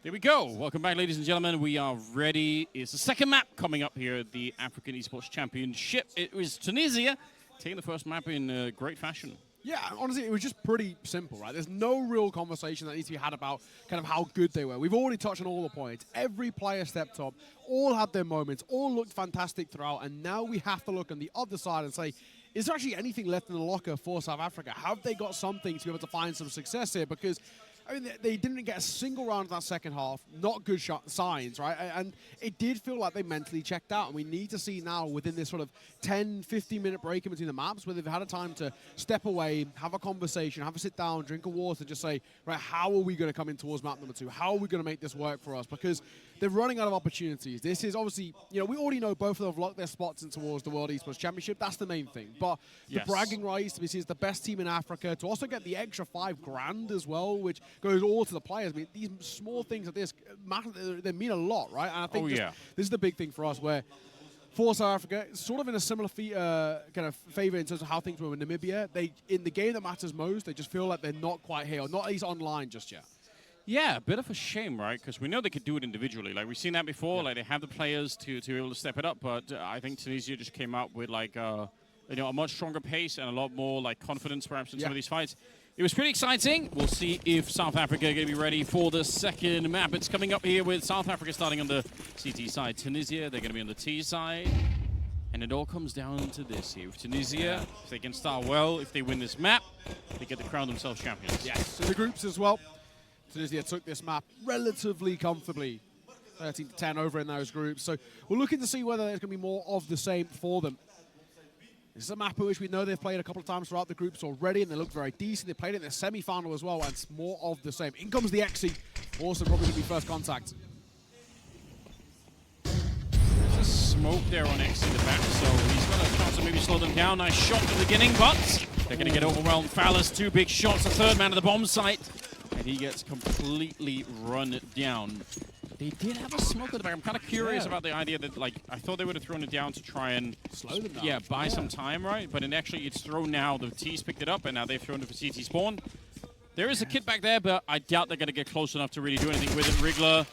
There we go. Welcome back, ladies and gentlemen. We are ready. It's the second map coming up here at the African Esports Championship. It was Tunisia taking the first map in great fashion. Yeah, honestly, it was just pretty simple, right? There's no real conversation that needs to be had about kind of how good they were. We've already touched on all the points. Every player stepped up, all had their moments, all looked fantastic throughout, and now we have to look on the other side and say, is there actually anything left in the locker for South Africa? Have they got something to be able to find some success here? Because I mean, they didn't get a single round in that second half. Not good signs, right? And it did feel like they mentally checked out. And we need to see now within this sort of 10, 15-minute break in between the maps where they've had a time to step away, have a conversation, have a sit down, drink a water, just say, right, how are we going to come in towards map number 2? How are we going to make this work for us? Because they're running out of opportunities. This is obviously, you know, we already know both of them have locked their spots in towards the World Esports Championship. That's the main thing. But the bragging rights to be seen as the best team in Africa, to also get the extra $5,000 as well, which goes all to the players. I mean, these small things like this matter, they mean a lot, right? And I think this is the big thing for us, where for South Africa, sort of in a similar kind of favor in terms of how things were in Namibia. In the game that matters most, they just feel like they're not quite here, or not at least online just yet. Yeah, a bit of a shame, right? Because we know they could do it individually. Like, we've seen that before. Like, they have the players to be able to step it up. But I think Tunisia just came out with, like, a much stronger pace and a lot more, like, confidence, perhaps, in some of these fights. It was pretty exciting. We'll see if South Africa are going to be ready for the second map. It's coming up here with South Africa starting on the CT side. Tunisia, they're going to be on the T side. And it all comes down to this here. With Tunisia, if they can start well, if they win this map, they get to crown themselves champions. Yes, in the groups as well. Tunisia took this map relatively comfortably, 13-10 over in those groups. So we're looking to see whether there's going to be more of the same for them. This is a map in which we know they've played a couple of times throughout the groups already, and they look very decent. They played it in the semi-final as well, and it's more of the same. In comes the XC, also probably going to be first contact. There's a smoke there on XC in the back, so he's got a chance to maybe slow them down. Nice shot at the beginning, but they're going to get overwhelmed. Fallas, 2 big shots, the third man at the bomb site. And he gets completely run down. They did have a smoke at the back. I'm kind of curious about the idea that, like, I thought they would have thrown it down to try and slow them down. Yeah, buy some time, right? But actually, it's thrown now. The T's picked it up, and now they've thrown it for CT spawn. There is a kit back there, but I doubt they're going to get close enough to really do anything with it. Wriggler,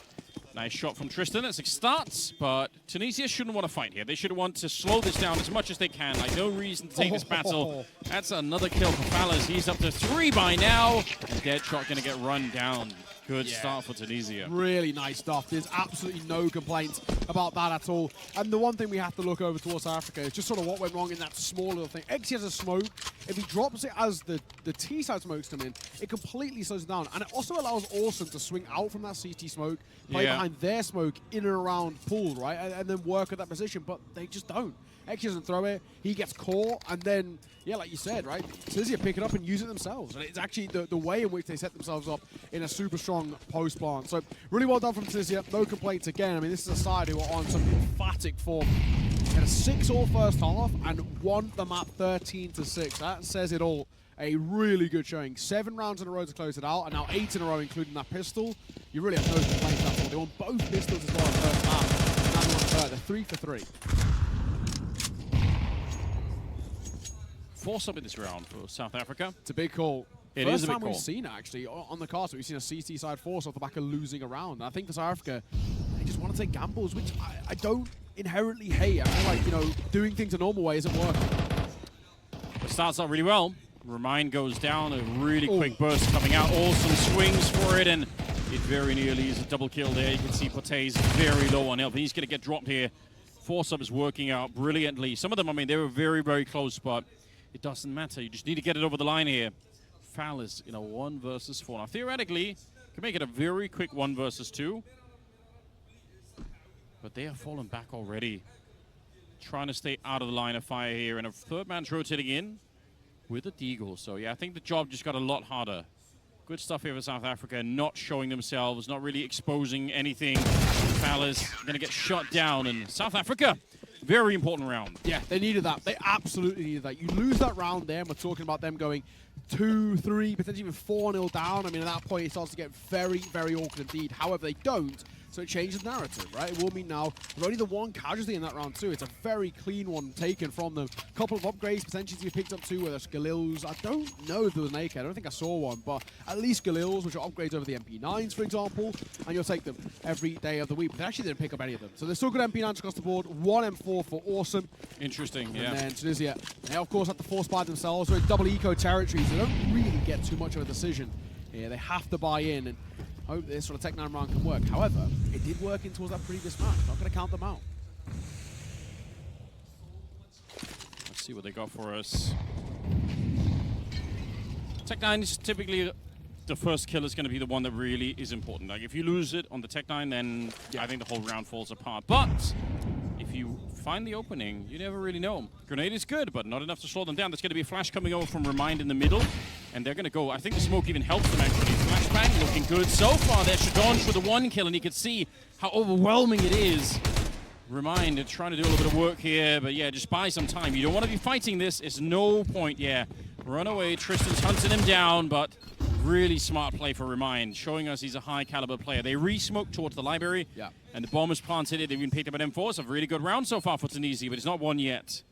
nice shot from Tristan. That's 6 starts, but Tunisia shouldn't want to fight here. They should want to slow this down as much as they can. Like, no reason to take this battle. That's another kill for Fallas. He's up to 3 by now. And Deadshot going to get run down. Good start for Tunisia. Really nice stuff. There's absolutely no complaints about that at all. And the one thing we have to look over towards South Africa is just sort of what went wrong in that small little thing. XC has a smoke. If he drops it as the T-side smokes come in, it completely slows it down. And it also allows Awesome to swing out from that CT smoke, play behind their smoke in and around pool, right? And then work at that position, but they just don't. XC doesn't throw it. He gets caught, and then, yeah, like you said, right, Tunisia pick it up and use it themselves. And it's actually the way in which they set themselves up in a super strong post plant. So really well done from Tunisia. No complaints again. I mean, this is a side who are on some emphatic form. Had a 6-all first half and won the map 13-6. That says it all. A really good showing. 7 rounds in a row to close it out, and now 8 in a row, including that pistol. You really have no complaints at all. They won both pistols as well in the first half. And now they won third. They're 3 for 3. Force up in this round for South Africa. It's a big call. It is a big call. First time we've seen it, actually, on the card. So we've seen a CT side force off the back of losing a round. And I think for South Africa, they just want to take gambles, which I don't inherently hate. I feel like, you know, doing things a normal way isn't working. It starts out really well. Remind goes down, a really quick burst coming out. Awesome swings for it, and it very nearly is a double kill there. You can see Potay's very low on health. He's going to get dropped here. Force up is working out brilliantly. Some of them, I mean, they were very, very close, but it doesn't matter. You just need to get it over the line here. Fallas in a 1 versus 4. Now, theoretically, can make it a very quick 1 versus 2. But they have fallen back already. Trying to stay out of the line of fire here. And a third man's rotating in with a deagle. So, yeah, I think the job just got a lot harder. Good stuff here for South Africa. Not showing themselves, not really exposing anything. Fallas going to get shut down. And South Africa, very important round. Yeah, they needed that. They absolutely needed that. You lose that round there, and we're talking about them going 2, 3, potentially even 4-0 down. I mean, at that point, it starts to get very, very awkward indeed. However, they don't. So it changes the narrative, right? It will mean now they're only the 1 casualty in that round too. It's a very clean one taken from them. A couple of upgrades potentially to be picked up too, whether it's Galils. I don't know if there was an AK. I don't think I saw one, but at least Galils, which are upgrades over the MP9s, for example. and you'll take them every day of the week. But they actually didn't pick up any of them. So they're still good MP9s across the board. 1 M4 for Awesome. Interesting, yeah. And then Tunisia, they of course have to force buy themselves. We're in double eco territories. They don't really get too much of a decision here. They have to buy in and hope this sort of Tech 9 round can work. However, it did work in towards that previous match. Not going to count them out. Let's see what they got for us. Tech 9 is typically the first kill is going to be the one that really is important. Like if you lose it on the Tech 9, then I think the whole round falls apart. But if you find the opening, you never really know. Grenade is good, but not enough to slow them down. There's going to be a flash coming over from Remind in the middle, and they're going to go. I think the smoke even helps them actually. Flashbang looking good so far. There's Shadon for the 1 kill, and you can see how overwhelming it is. Remind trying to do a little bit of work here, but yeah, just buy some time. You don't want to be fighting this. It's no point, yeah. Run away. Tristan's hunting him down, but really smart play for Remind, showing us he's a high caliber player. They re-smoked towards the library, and the bomb is planted. They've even picked up an M4, so a really good round so far for Tunisia, but it's not won yet.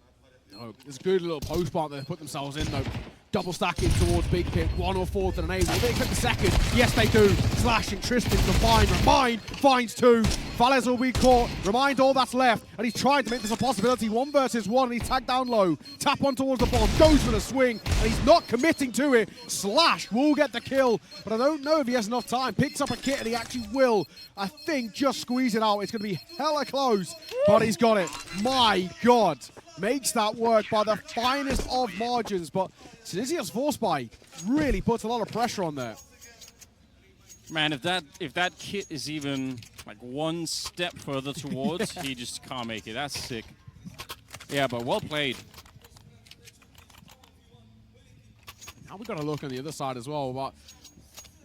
No, it's a good little post plant they put themselves in, though. Double stacking towards Big Pit, 1 or 4 to the name. Will they expect the second? Yes, they do. Slashing Tristan to find. Remind finds 2. Fales will be caught. Remind all that's left, and he's trying to make this a possibility. 1 versus 1, and he's tagged down low. Tap on towards the bomb, goes for the swing, and he's not committing to it. Slash will get the kill, but I don't know if he has enough time. Picks up a kit, and he actually will, I think, just squeeze it out. It's going to be hella close, but he's got it. My God. Makes that work by the finest of margins, but Tunisia's force buy really puts a lot of pressure on there. Man, if that kit is even like 1 step further towards, he just can't make it. That's sick. Yeah, but well played. Now we've got to look on the other side as well, but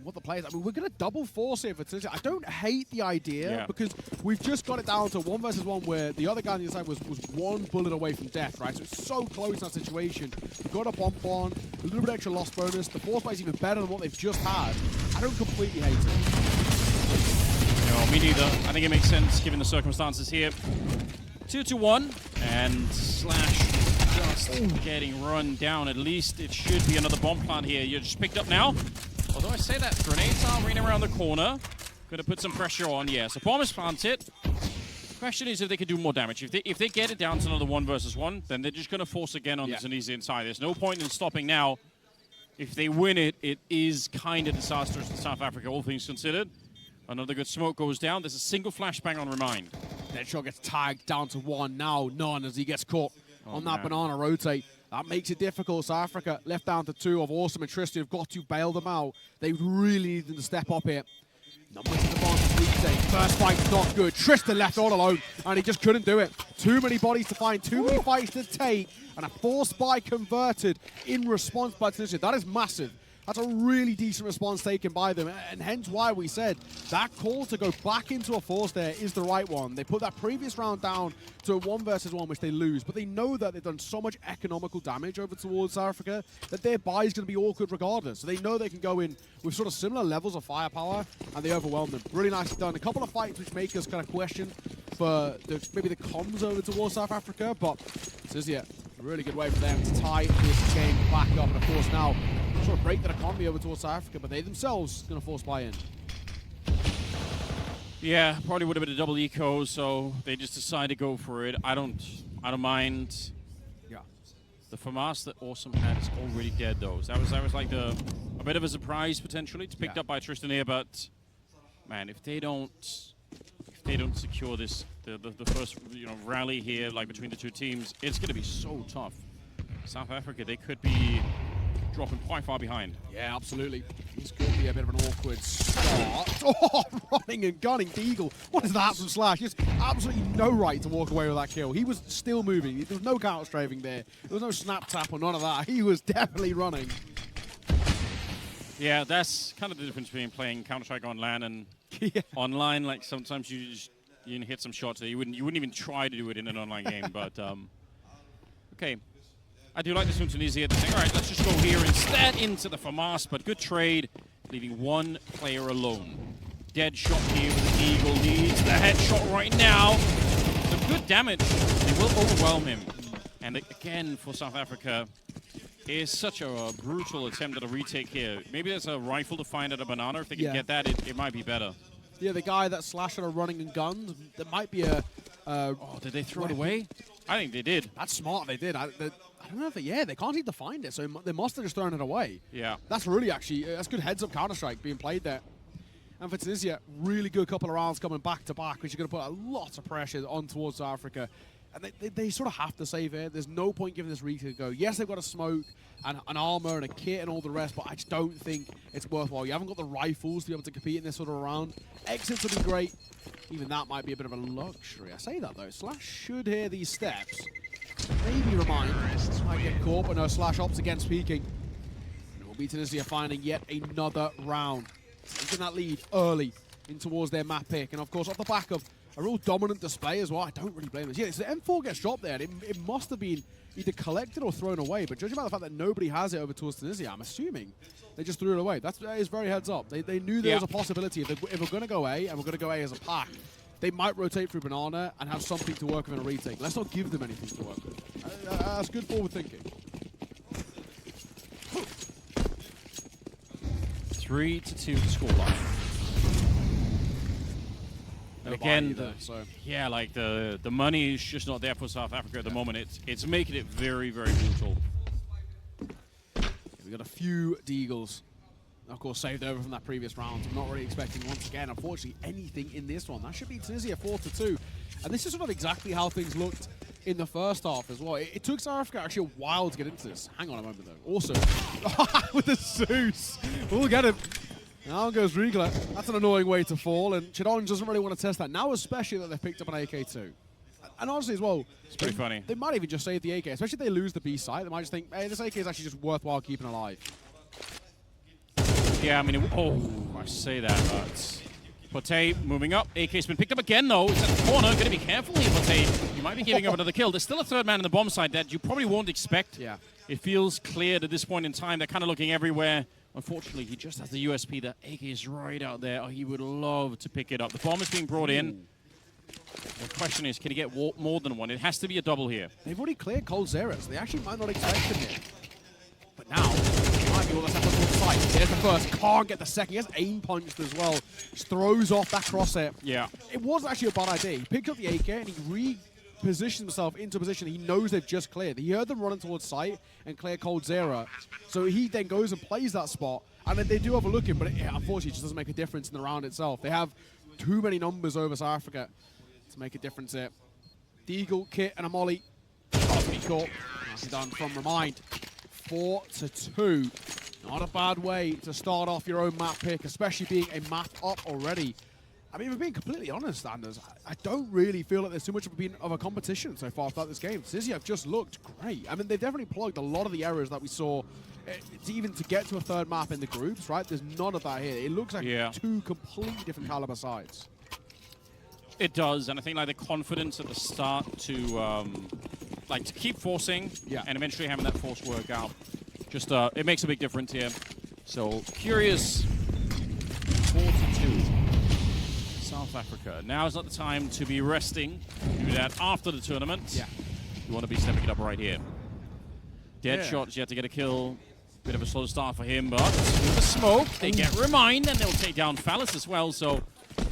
what the players, I mean, we're going to double force here for Tunisia. I don't hate the idea because we've just got it down to 1 versus 1 where the other guy on the other side was 1 bullet away from death, right? So it's so close in that situation. We've got a bump on, a little bit extra loss bonus. The force buy is even better than what they've just had. I don't completely hate it. No, me neither. I think it makes sense given the circumstances here. 2-1, and Slash just getting run down. At least it should be another bomb plant here. You're just picked up now. Although I say that, grenades are running around the corner. Going to put some pressure on, yeah. So bomb is planted. The question is if they can do more damage. If they get it down to another 1 versus 1, then they're just going to force again on the Tunisia inside. There's no point in stopping now. If they win it, it is kind of disastrous in South Africa, all things considered. Another good smoke goes down. There's a single flashbang on Remind. Deadshot gets tagged down to 1, now none as he gets caught on that banana rotate. That makes it difficult. South Africa left down to 2 of Awesome and Tristan have got to bail them out. They really need them to step up here. Not much advantage weekday. First fight's not good. Tristan left all alone, and he just couldn't do it. Too many bodies to find, too many fights to take, and a force buy converted in response by Tunisia. That is massive. That's a really decent response taken by them, and hence why we said that call to go back into a force there is the right one. They put that previous round down to a 1 versus 1, which they lose, but they know that they've done so much economical damage over towards South Africa that their buy is going to be awkward regardless. So they know they can go in with sort of similar levels of firepower, and they overwhelm them. Really nicely done. A couple of fights which make us kind of question for maybe the comms over towards South Africa, but this is a really good way for them to tie this game back up, and of course now sort of break that economy over towards South Africa, but they themselves going to force buy in. Yeah, probably would have been a double eco, so they just decided to go for it. I don't mind. Yeah. The FAMAS that Awesome had is already dead though. So that was like a bit of a surprise potentially. It's picked up by Tristan here, but man, if they don't secure this the first rally here, like between the 2 teams, it's going to be so tough. South Africa, they could be dropping quite far behind. Yeah, absolutely. This could be a bit of an awkward start. Oh, running and gunning Deagle. What is that from Slash? Just absolutely no right to walk away with that kill. He was still moving. There was no counter strafing there. There was no snap tap or none of that. He was definitely running. Yeah, that's kind of the difference between playing Counter-Strike on LAN and online. Like sometimes you hit some shots that you wouldn't even try to do it in an online game. But okay. I do like this from Tunisia. They're saying, all right, let's just go here instead into the FAMAS, but good trade, leaving 1 player alone. Dead shot here with the Eagle, needs the headshot right now. Some good damage. They will overwhelm him. And again, for South Africa, is such a brutal attempt at a retake here. Maybe there's a rifle to find at a banana. If they can get that, it might be better. Yeah, the guy that Slash are running and guns. There might be a... Oh, did they throw it away? I think they did. That's smart, they did. I don't know if they can't seem to find it, so they must have just thrown it away. Yeah. That's really actually, that's good heads-up Counter-Strike being played there. And for Tunisia, really good couple of rounds coming back-to-back, which is going to put a lot of pressure on towards South Africa. And they sort of have to save it. There's no point giving this retake a go. Yes, they've got a smoke and an armor and a kit and all the rest, but I just don't think it's worthwhile. You haven't got the rifles to be able to compete in this sort of round. Exits will be great. Even that might be a bit of a luxury. I say that, though. Slash should hear these steps. Maybe remind. Might get caught, but no, Slash opts against peeking. And it will be Tunisia finding yet another round. Taking that lead early in towards their map pick. And, of course, off the back of a real dominant display as well. I don't really blame this. Yeah, so the M4 gets dropped there. It must have been either collected or thrown away. But judging by the fact that nobody has it over towards Tunisia, I'm assuming they just threw it away. That is very heads up. They knew there was a possibility. If we're going to go A, and we're going to go A as a pack, they might rotate through Banana and have something to work with in a retake. Let's not give them anything to work with. That's good forward thinking. 3-2 scoreline. Again, yeah, like the money is just not there for South Africa at the moment. It's making it very, very brutal. We got a few Deagles, of course, saved over from that previous round. I'm not really expecting, once again, unfortunately, anything in this one. That should be Tunisia 4-2. And this is sort of exactly how things looked in the first half as well. It took South Africa actually a while to get into this. Hang on a moment, though. Also, with the Zeus. We'll get him. Now goes Riegler. That's an annoying way to fall, and Chidon doesn't really want to test that. Now, especially that they've picked up an AK-2. And honestly, as well, it's pretty funny. They might even just save the AK, especially if they lose the B site. They might just think, hey, this AK is actually just worthwhile keeping alive. Yeah, I mean, I say that, but Pote moving up. AK's been picked up again, though. It's at the corner. Got to be careful here, Pote. You might be giving up another kill. There's still a third man in the bomb side that you probably won't expect. Yeah. It feels cleared at this point in time. They're kind of looking everywhere. Unfortunately, he just has the USP. The AK is right out there. Oh, he would love to pick it up. The bomb is being brought in. The question is, can he get more than one? It has to be a double here. They've already cleared Cold Zeros. They actually might not expect him here. But now, it might be all that's happened to the side. There's the first. Can't get the second. He has aim punched as well. Just throws off that crosshair. Yeah. It wasn't actually a bad idea. He picked up the AK and he repositioned himself into a position he knows they've just cleared. He heard them running towards site and clear Cold Zero. So he then goes and plays that spot. And then they do overlook him, but unfortunately it just doesn't make a difference in the round itself. They have too many numbers over South Africa to make a difference here. Deagle, Kit, and a Molly. Can't be caught. Nicely done from Remind. 4-2. Not a bad way to start off your own map pick, especially being a map up already. I mean, if we're being completely honest, Anders, I don't really feel like there's too much of a competition so far throughout this game. Tunisia have just looked great. I mean, they've definitely plugged a lot of the errors that we saw even to get to a third map in the groups, right? There's none of that here. It looks like two completely different caliber sides. It does, and I think like the confidence at the start to to keep forcing and eventually having that force work out, just it makes a big difference here. So curious, 4-2. South Africa. Now is not the time to be resting. Do that after the tournament. Yeah. You want to be stepping it up right here. Deadshot's yet to get a kill. Bit of a slow start for him, but with the smoke, they get Remind, and they'll take down Phallus as well, so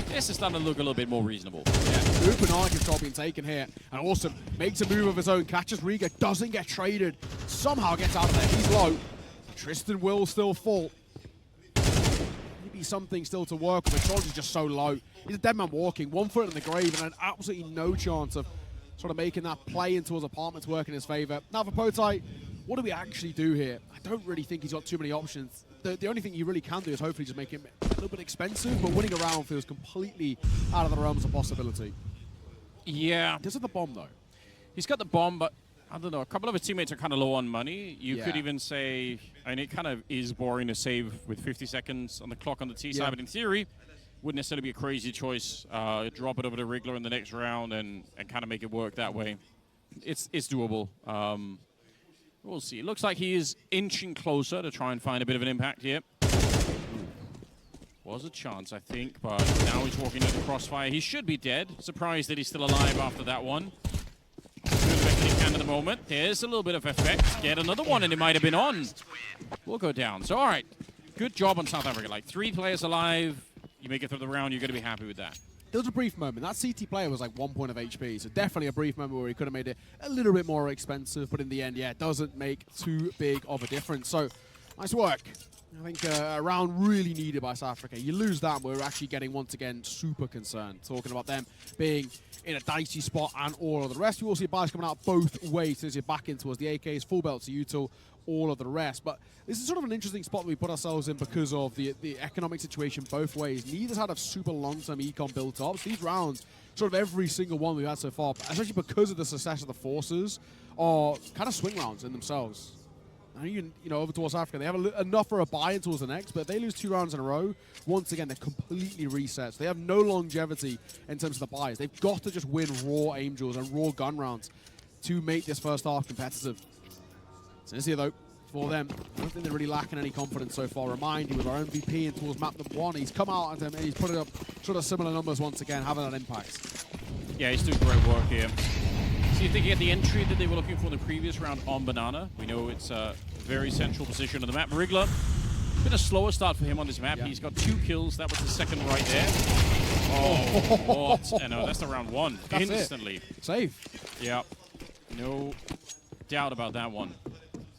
this is starting to look a little bit more reasonable. Yeah, good banana control being taken here, and also makes a move of his own, catches Riga, doesn't get traded, somehow gets out of there, he's low. Tristan will still fall. Maybe something still to work with, but is just so low. He's a dead man walking, 1 foot in the grave, and absolutely no chance of sort of making that play into his apartments work in his favor. Now for Potai, what do we actually do here? I don't really think he's got too many options. The only thing you really can do is hopefully just make him a little bit expensive, but winning a round feels completely out of the realms of possibility. Yeah. This is the bomb, though. He's got the bomb, but I don't know. A couple of his teammates are kind of low on money. You could even say, I mean, it kind of is boring to save with 50 seconds on the clock on the T side, but in theory, wouldn't necessarily be a crazy choice. Drop it over to Riggler in the next round and kind of make it work that way. It's doable. We'll see. It looks like he is inching closer to try and find a bit of an impact here. Was a chance, I think, but now he's walking into the crossfire. He should be dead. Surprised that he's still alive after that one. Doing the best he can at the moment. There's a little bit of effect. Get another one, and it might have been on. We'll go down. So, all right. Good job on South Africa. Like, 3 players alive. you make it through the round, you're going to be happy with that. There was a brief moment. That CT player was like 1 point of HP, so definitely a brief moment where he could have made it a little bit more expensive, but in the end, yeah, it doesn't make too big of a difference. So, nice work. I think a round really needed by South Africa. You lose that, we're actually getting, once again, super concerned. Talking about them being in a dicey spot and all of the rest. You will see buys coming out both ways as you're back in towards the AKs, full belts, util, all of the rest. But this is sort of an interesting spot that we put ourselves in because of the economic situation both ways. Neither's had a super long-term econ built up. So these rounds, sort of every single one we've had so far, especially because of the success of the forces, are kind of swing rounds in themselves. And you know, over towards Africa, they have enough for a buy-in towards the next, but if they lose 2 rounds in a row, once again, they're completely reset. So they have no longevity in terms of the buys. They've got to just win raw aim duels and raw gun rounds to make this first half competitive. Tunisia, though, for them, I don't think they're really lacking any confidence so far. Remind you, with our MVP in towards map number 1, he's come out and he's putting up sort of similar numbers once again, having that impact. Yeah, he's doing great work here. See if they can get the entry that they were looking for in the previous round on Banana. We know it's a very central position of the map. Marigla, been a slower start for him on this map. Yeah. He's got 2 kills. That was the second right there. Oh, what? No, that's the round 1. That's instantly. It. Save. Yeah, no doubt about that one.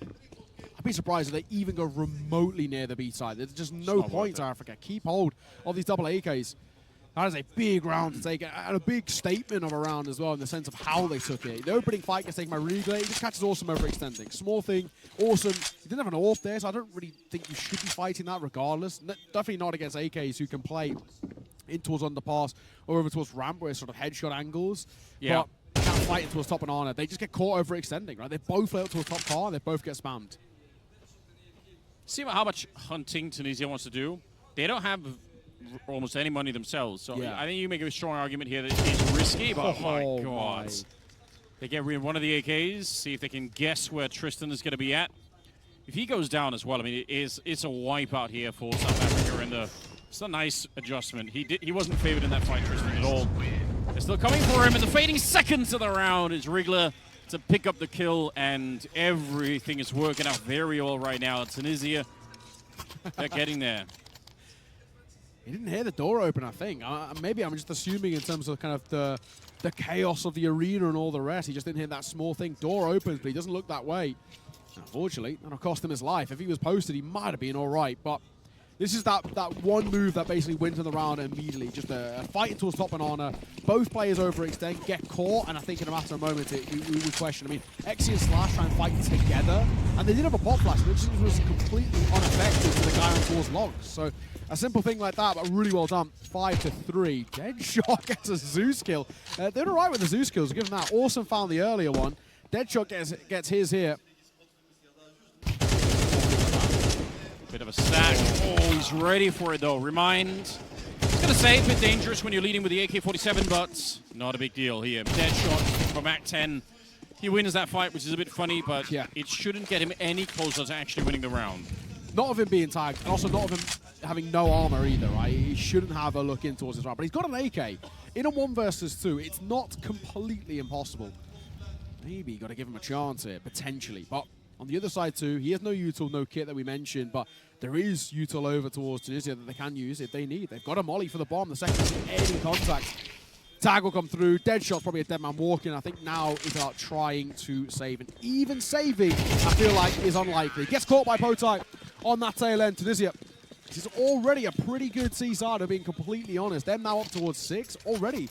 I'd be surprised if they even go remotely near the B side. There's just no point to Africa. Keep hold of these double AKs. That is a big round to take, and a big statement of a round as well in the sense of how they took it. The opening fight gets taken by Riga. He just catches Awesome overextending. Small thing, Awesome. He didn't have an AWP there, so I don't really think you should be fighting that regardless. Definitely not against AKs who can play in towards underpass or over towards ramp where it's sort of headshot angles. Yeah. But can't fight towards top banana. They just get caught overextending, right? They both lay up towards top car, and they both get spammed. See how much hunting Tunisia wants to do. They don't have almost any money themselves, so yeah. I think you make a strong argument here that it's risky, but oh my god. They get rid of one of the AKs, see if they can guess where Tristan is going to be at. If he goes down as well, I mean, it's a wipeout here for South Africa, and it's a nice adjustment. He wasn't favored in that fight, Tristan, at all. They're still coming for him, and the fading seconds of the round is Rigler to pick up the kill, and everything is working out very well right now. Tunisia, they're getting there. He didn't hear the door open, I think. Maybe I'm just assuming in terms of kind of the chaos of the arena and all the rest. He just didn't hear that small thing. Door opens, but he doesn't look that way. Unfortunately, that'll cost him his life. If he was posted, he might have been all right. But this is that one move that basically wins in the round immediately. Just a fight towards top banana. Both players overextend, get caught, and I think in a matter of moments, we would question. I mean, Exy and Slash try and fight together, and they did have a pop flash, which was completely unaffected to the guy on towards logs. So a simple thing like that, but really well done. 5-3. Deadshot gets a Zeus kill. They're all right with the Zeus kills. Given that, Awesome found the earlier one. Deadshot gets his here. Bit of a stack. Oh, he's ready for it though. Remind. I was going to say, a bit dangerous when you're leading with the AK-47, but not a big deal here. Deadshot from Act 10. He wins that fight, which is a bit funny, but yeah, it shouldn't get him any closer to actually winning the round. Not of him being tagged, and also not of him having no armor either, right? He shouldn't have a look in towards his round, but he's got an AK. In a 1 versus 2, it's not completely impossible. Maybe you got to give him a chance here, potentially, but on the other side too, he has no util, no kit that we mentioned, but there is util over towards Tunisia that they can use if they need. They've got a molly for the bomb. The second any contact, tag will come through. Deadshot's probably a dead man walking. I think now is about trying to save, and even saving, I feel like, is unlikely. Gets caught by Potai on that tail end. Tunisia, this is already a pretty good C-side, being completely honest. They're now up towards 6 already.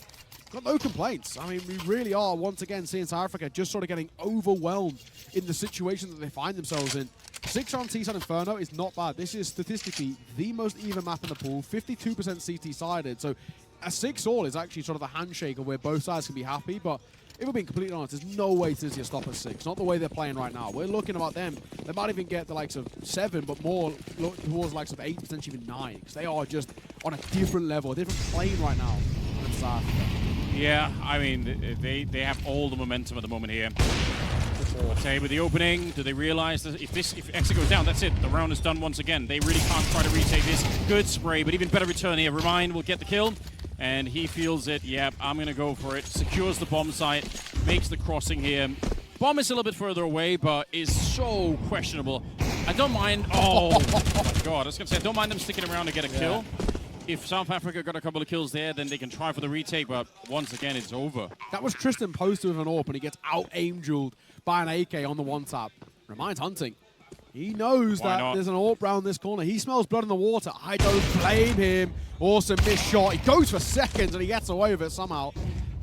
Got no complaints. I mean, we really are, once again, seeing South Africa just sort of getting overwhelmed in the situation that they find themselves in. 6 on T-side Inferno is not bad. This is statistically the most even map in the pool, 52% CT-sided. So a 6-all is actually sort of a handshake of where both sides can be happy, but if we're being completely honest, there's no way Tunisia stop at 6. Not the way they're playing right now. We're looking about them. They might even get the likes of 7, but more towards the likes of 8, potentially even 9, because they are just on a different level, a different plane right now than South Africa. Yeah, I mean, they have all the momentum at the moment here. I'd say with the opening, do they realize that if Exit goes down, that's it. The round is done once again. They really can't try to retake this. Good spray, but even better return here. Remind will get the kill, and he feels it. Yep, I'm going to go for it. Secures the bomb site, makes the crossing here. Bomb is a little bit further away, but is so questionable. I don't mind. Oh, my God. I was going to say, I don't mind them sticking around to get a kill. if South Africa got a couple of kills there, then they can try for the retake, but once again, it's over. That was Tristan posted with an AWP, and he gets out-aim-dueled by an AK on the one tap. Reminds Hunting. He knows that there's an AWP round this corner. He smells blood in the water. I don't blame him. Awesome missed shot. He goes for seconds, and he gets away with it somehow.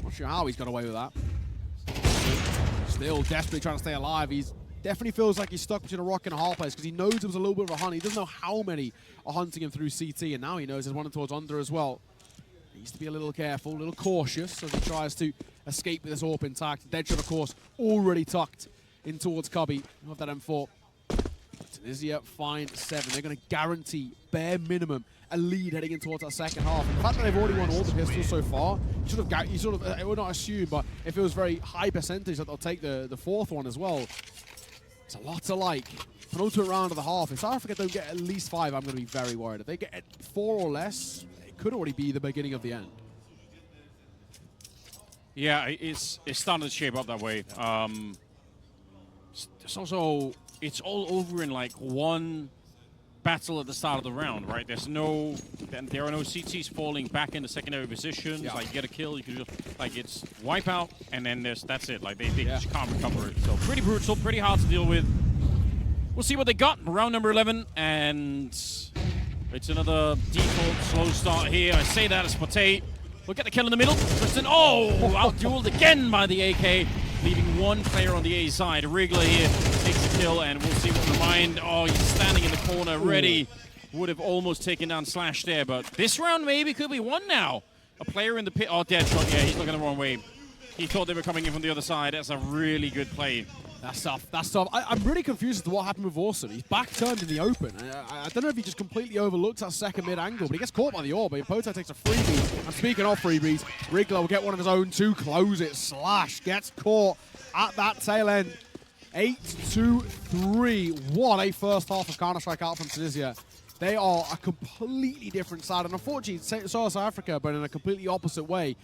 Not sure how he's got away with that. Still desperately trying to stay alive. He's definitely feels like he's stuck between a rock and a hard place because he knows there was a little bit of a hunt. He doesn't know how many are hunting him through CT, and now he knows there's one towards under as well. He needs to be a little careful, a little cautious as he tries to escape with this AWP intact. Deadshot, of course, already tucked in towards Cubby of that M4. Tunisia find 7. They're going to guarantee, bare minimum, a lead heading in towards that second half. And the fact that they've already won all the pistols so far, you sort of, I would not assume, but if it was very high percentage that they'll take the fourth one as well. It's a lot to like. An ultimate round of the half. If South Africa don't get at least 5, I'm going to be very worried. If they get 4 or less, it could already be the beginning of the end. Yeah, it's starting to shape up that way. There's also, it's all over in like one battle at the start of the round, right? There are no CTs falling back into secondary positions. Yeah. Like you get a kill, you can just like it's wipeout, and then that's it. Like they just can't recover it. So pretty brutal, pretty hard to deal with. We'll see what they got. Round number 11, and it's another default slow start here. I say that as Spotay. We'll get the kill in the middle. Tristan, out-dueled again by the AK, leaving one player on the A side. Wriggler here takes the kill, and we'll see what Remind. Oh, he's standing in the corner, ready. Would have almost taken down Slash there, but this round maybe could be one now. A player in the pit. Oh, Deadshot. Yeah, he's looking the wrong way. He thought they were coming in from the other side. That's a really good play. That's tough. That's tough. I'm really confused as to what happened with Orson. He's back turned in the open. I don't know if he just completely overlooked that second mid angle, but he gets caught by the AWP. Pota takes a freebie. And speaking of freebies, Wriggler will get one of his own to close it. Slash gets caught at that tail end. 8-2-3. What a first half of Counter-Strike out from Tunisia. They are a completely different side. And unfortunately, so is South Africa, but in a completely opposite way.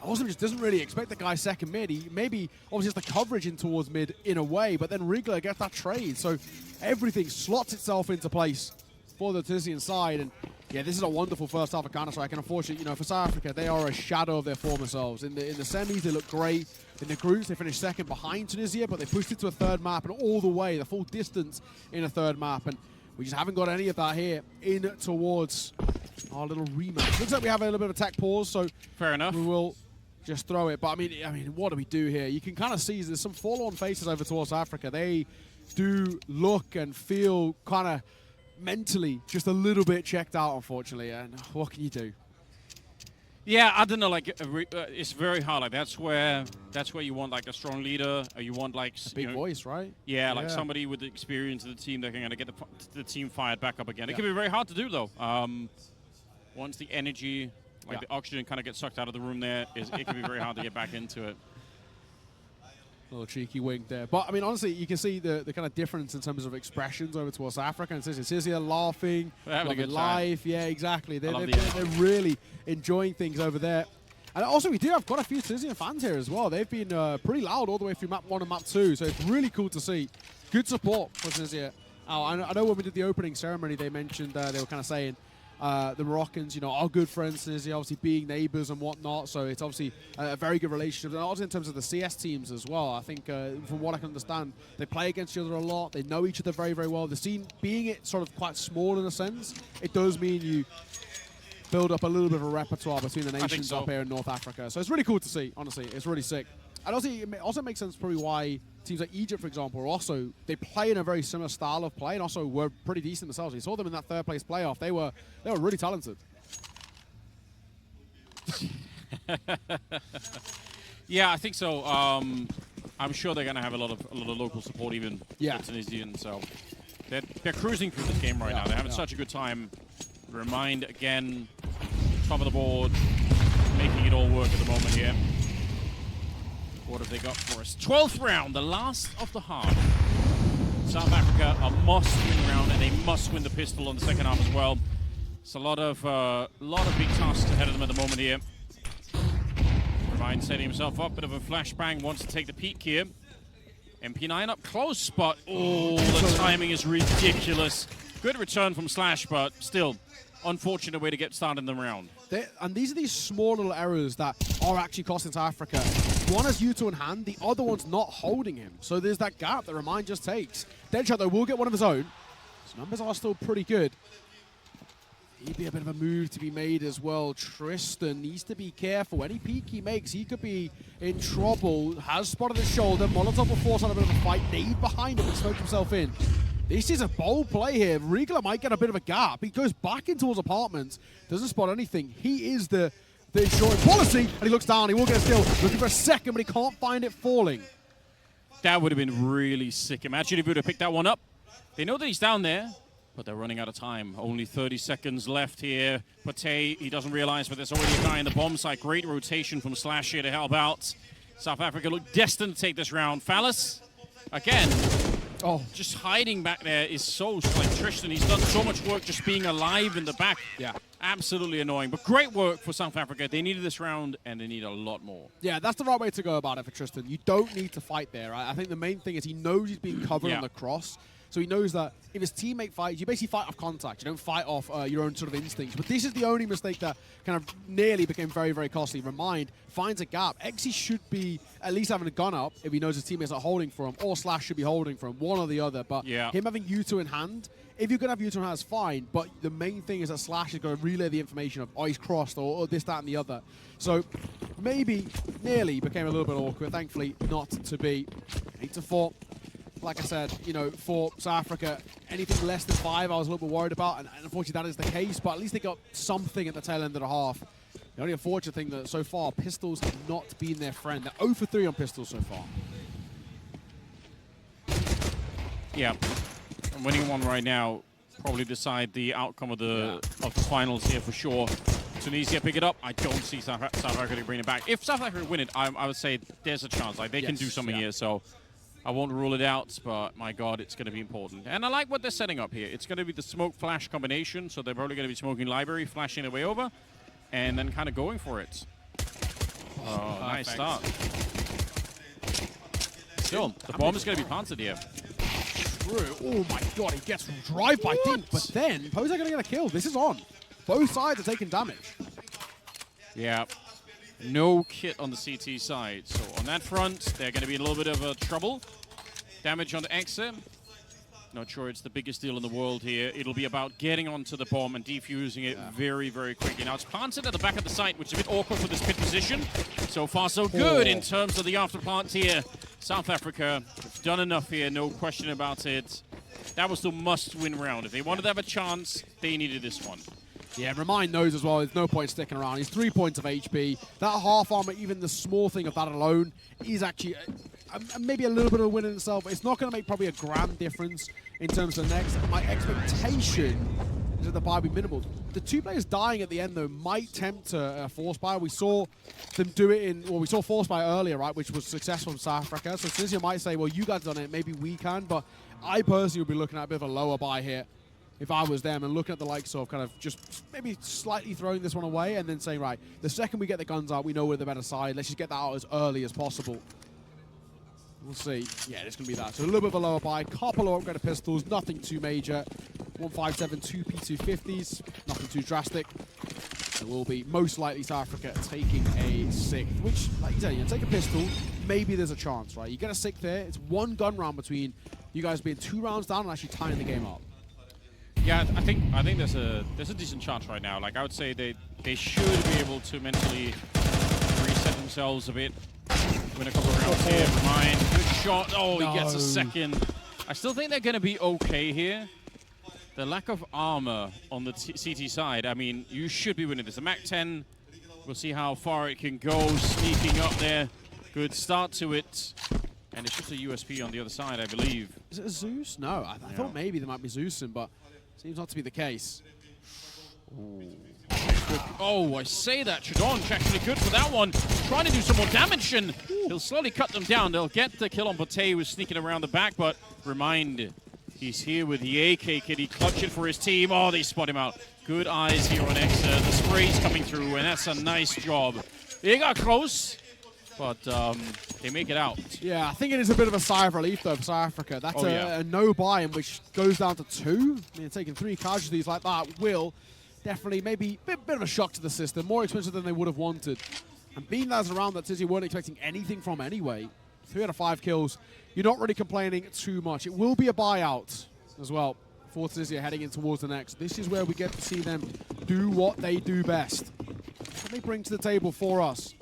Awesome just doesn't really expect the guy second mid. He maybe obviously has the coverage in towards mid in a way, but then Wriggler gets that trade. So everything slots itself into place for the Tunisian side. And yeah, this is a wonderful first half of Counter-Strike. And unfortunately, for South Africa, they are a shadow of their former selves. In the semis, they look great. In the groups, they finished second behind Tunisia, but they pushed it to a third map and all the way, the full distance in a third map. And we just haven't got any of that here in towards our little rematch. Looks like we have a little bit of a tech pause, so fair enough. We will just throw it. But I mean, what do we do here? You can kind of see there's some forlorn faces over towards Africa. They do look and feel kind of mentally just a little bit checked out, unfortunately. And what can you do? Yeah, I don't know. Like, it's very hard. Like, that's where you want like a strong leader, or you want like a big voice, right? Yeah, like somebody with the experience of the team that can kind of get the team fired back up again. It can be very hard to do though. Once the energy, like the oxygen, kind of gets sucked out of the room, it can be very hard to get back into it. A little cheeky wink there. But, I mean, honestly, you can see the kind of difference in terms of expressions over towards Africa. And Tunisia laughing, loving life. Yeah, exactly. They're really enjoying things over there. And also, we do have quite a few Tunisian fans here as well. They've been pretty loud all the way through Map 1 and Map 2. So it's really cool to see. Good support for Tunisia. I know when we did the opening ceremony, they mentioned, they were kind of saying, the Moroccans, are good friends, Tunisia, obviously being neighbors and whatnot, so it's obviously a very good relationship. And also in terms of the CS teams as well, I think from what I can understand, they play against each other a lot, they know each other very, very well. The scene, being it sort of quite small in a sense, it does mean you build up a little bit of a repertoire between the nations up here in North Africa. So it's really cool to see, honestly, it's really sick. And also, it also makes sense probably why teams like Egypt, for example, are also, they play in a very similar style of play and also were pretty decent themselves. You saw them in that third place playoff. They were really talented. Yeah, I think so. I'm sure they're going to have a lot of local support even for Tunisian. So they're cruising through this game right now. They're having such a good time. Remind again, top of the board, making it all work at the moment here. What have they got for us? 12th round, the last of the half. South Africa a must-win round, and they must win the pistol on the second half as well. It's a lot of big tasks ahead of them at the moment here. Remind setting himself up, bit of a flashbang, wants to take the peek here. MP9 up close, but the timing is ridiculous. Good return from Slash, but still, unfortunate way to get started in the round. And these are these small little errors that are actually costing South Africa. One has Yuto in hand, the other one's not holding him. So there's that gap that Remind just takes. Deadshot, though, will get one of his own. His numbers are still pretty good. He'd be a bit of a move to be made as well. Tristan needs to be careful. Any peek he makes, he could be in trouble. Has spotted his shoulder. Molotov will force on a bit of a fight. Nade behind him and smoked himself in. This is a bold play here. Riegler might get a bit of a gap. He goes back into his apartments. Doesn't spot anything. He is the insurance policy. And he looks down. He will get a steal. Looking for a second, but he can't find it falling. That would have been really sick. Imagine if he would have picked that one up. They know that he's down there, but they're running out of time. Only 30 seconds left here. Pate, he doesn't realize, but there's already a guy in the bomb site. Great rotation from Slash here to help out. South Africa look destined to take this round. Phallus, again, just hiding back there is so like Tristan. He's done so much work just being alive in the back. Yeah. Absolutely annoying, but great work for South Africa. They needed this round, and they need a lot more. Yeah, that's the right way to go about it for Tristan. You don't need to fight there. Right? I think the main thing is he knows he's being covered on the cross. So he knows that if his teammate fights, you basically fight off contact. You don't fight off your own sort of instincts. But this is the only mistake that kind of nearly became very, very costly. Remind finds a gap. Exy should be at least having a gun up if he knows his teammate's not holding for him, or Slash should be holding for him, one or the other. But him having Yuto in hand, if you're going to have Yuto in hand, it's fine. But the main thing is that Slash is going to relay the information of, oh, he's crossed, or this, that, and the other. So maybe nearly became a little bit awkward. Thankfully, not to be. 8-4. Like I said, you know, for South Africa, anything less than 5 I was a little bit worried about, and unfortunately that is the case, but at least they got something at the tail end of the half. The only unfortunate thing that so far, pistols have not been their friend. They're 0 for 3 on pistols so far. Yeah, and winning one right now probably decide the outcome of the finals here for sure. Tunisia pick it up. I don't see South Africa bring it back. If South Africa win it, I would say there's a chance. Like they can do something here, so I won't rule it out, but my God, it's going to be important. And I like what they're setting up here. It's going to be the smoke-flash combination, so they're probably going to be smoking library, flashing their way over, and then kind of going for it. Oh, nice start. Still, the bomb is going to be planted here. True. Oh my God, he gets drive-by dink, but then Poe's going to get a kill. This is on. Both sides are taking damage. Yeah. No kit on the CT side, so on that front, they're going to be in a little bit of trouble. Damage on the Exa. Not sure it's the biggest deal in the world here. It'll be about getting onto the bomb and defusing it very, very quickly. Now, it's planted at the back of the site, which is a bit awkward for this pit position. So far, so good in terms of the afterplant here. South Africa have done enough here, no question about it. That was the must-win round. If they wanted to have a chance, they needed this one. Yeah, Remind knows as well, there's no point sticking around. He's 3 points of HP. That half armor, even the small thing of that alone, is actually maybe a little bit of a win in itself. It's not going to make probably a grand difference in terms of the next. My expectation is that the buy will be minimal. The 2 players dying at the end, though, might tempt a force buy. We saw them do it in, well, we saw force buy earlier, right, which was successful in South Africa. So Tunisia might say, well, you guys done it, maybe we can. But I personally would be looking at a bit of a lower buy here if I was them, and looking at the likes of kind of just maybe slightly throwing this one away and then saying, right, the second we get the guns out, we know we're the better side. Let's just get that out as early as possible. We'll see. Yeah, it's going to be that. So a little bit of a lower buy. Couple of upgraded pistols. Nothing too major. 157, 2 P250s. Nothing too drastic. It will be most likely South Africa taking a 6th, which, like you said, you take a pistol, maybe there's a chance, right? You get a 6th there. It's 1 gun round between you guys being 2 rounds down and actually tying the game up. Yeah, I think there's a decent chance right now. Like I would say they should be able to mentally reset themselves a bit. Win a couple of rounds here. Remind, good shot. Oh, he gets a second. I still think they're going to be okay here. The lack of armor on the CT side. I mean, you should be winning this. The MAC-10. We'll see how far it can go. Sneaking up there. Good start to it. And it's just a USP on the other side, I believe. Is it a Zeus? No, I thought maybe there might be Zeus in, but seems not to be the case. Ooh. Oh, I say that. Chidon's actually good for that one. Trying to do some more damage, and he'll slowly cut them down. They'll get the kill on Pate, who's sneaking around the back, but Remind, he's here with the AK kit. He clutched it for his team. Oh, they spot him out. Good eyes here on Exa. The spray's coming through, and that's a nice job. They got close, but they make it out. Yeah, I think it is a bit of a sigh of relief, though, for South Africa. That's a no buy-in, which goes down to 2. I mean, taking 3 casualties like that will definitely maybe a bit of a shock to the system, more expensive than they would have wanted. And being that's around that Tunisia weren't expecting anything from anyway, 3 out of 5 kills, you're not really complaining too much. It will be a buyout as well for Tunisia heading in towards the next. This is where we get to see them do what they do best. What they bring to the table for us.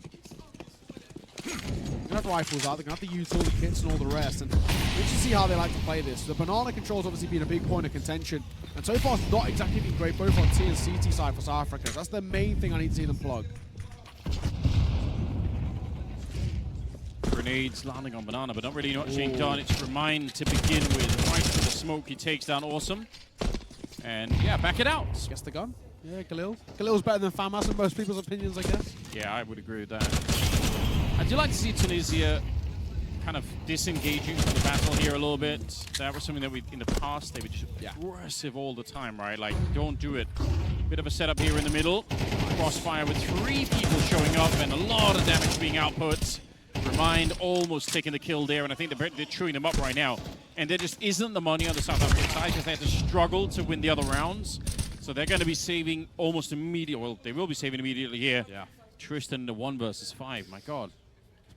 They're going to have rifles out, they're going to have to use all the kits and all the rest. And we should see how they like to play this. The banana control's obviously been a big point of contention. And so far, it's not exactly been great, both on T and CT side for South Africa. That's the main thing I need to see them plug. Grenades landing on Banana, but not really much being done. It's Remind to begin with. Right through the smoke, he takes down Awesome. And yeah, back it out. Guess the gun. Yeah, Khalil. Khalil's better than Famas in most people's opinions, I guess. Yeah, I would agree with that. I do like to see Tunisia kind of disengaging from the battle here a little bit. That was something that in the past, they were just aggressive all the time, right? Like, don't do it. Bit of a setup here in the middle. Crossfire with 3 people showing up and a lot of damage being output. Remind almost taking the kill there, and I think they're chewing them up right now. And there just isn't the money on the South African side because they had to struggle to win the other rounds. So they're going to be saving almost immediately. Well, they will be saving immediately here. Yeah. Tristan, the 1 versus 5. My God.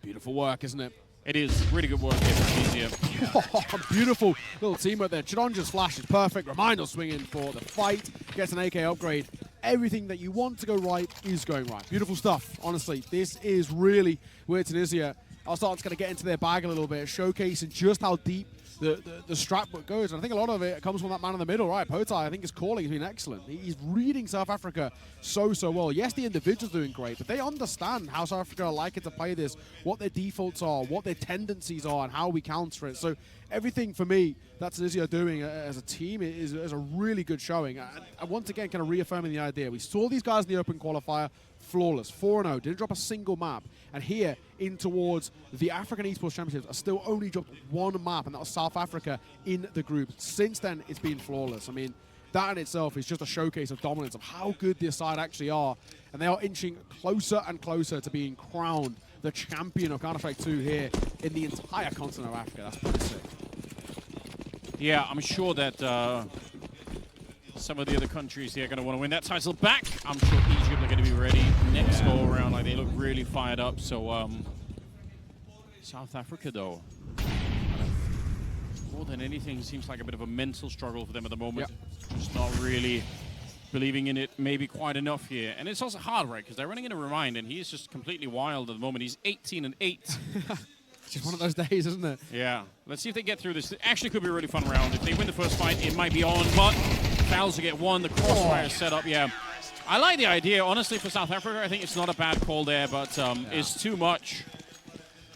Beautiful work, isn't it? It is really good work here for Tunisia. Oh, beautiful little teamwork there. Chidon just flashes perfect. Reminder swinging for the fight. Gets an AK upgrade. Everything that you want to go right is going right. Beautiful stuff, honestly. This is really where Tunisia are starting to kind of get into their bag a little bit, showcasing just how deep the strap book goes. And I think a lot of it comes from that man in the middle, right? Potai, I think his calling has been excellent. He's reading South Africa so well. Yes, the individual's doing great, but they understand how South Africa are liking to play this, what their defaults are, what their tendencies are, and how we counter it. So everything for me that Tunisia are doing as a team is a really good showing. And once again, kind of reaffirming the idea. We saw these guys in the open qualifier, flawless, 4-0, didn't drop a single map. And here, in towards the African Esports Championships, are still only dropped 1 map, and that was South Africa in the group. Since then, it's been flawless. I mean, that in itself is just a showcase of dominance, of how good this side actually are. And they are inching closer and closer to being crowned the champion of Counter-Strike 2 here in the entire continent of Africa. That's pretty sick. Yeah, I'm sure that some of the other countries here are going to want to win that title back. I'm sure Egypt are going to be ready next go around. Like, they look really fired up. So South Africa, though, more than anything, seems like a bit of a mental struggle for them at the moment. Just not really believing in it maybe quite enough here. And it's also hard, right? Because they're running in a Remind, and he's just completely wild at the moment. He's 18-8. Just one of those days, isn't it? Yeah. Let's see if they get through this. It actually could be a really fun round. If they win the first fight, it might be on, but fouls to get 1. The crossfire set up, yeah. I like the idea, honestly, for South Africa. I think it's not a bad call there, but it's too much.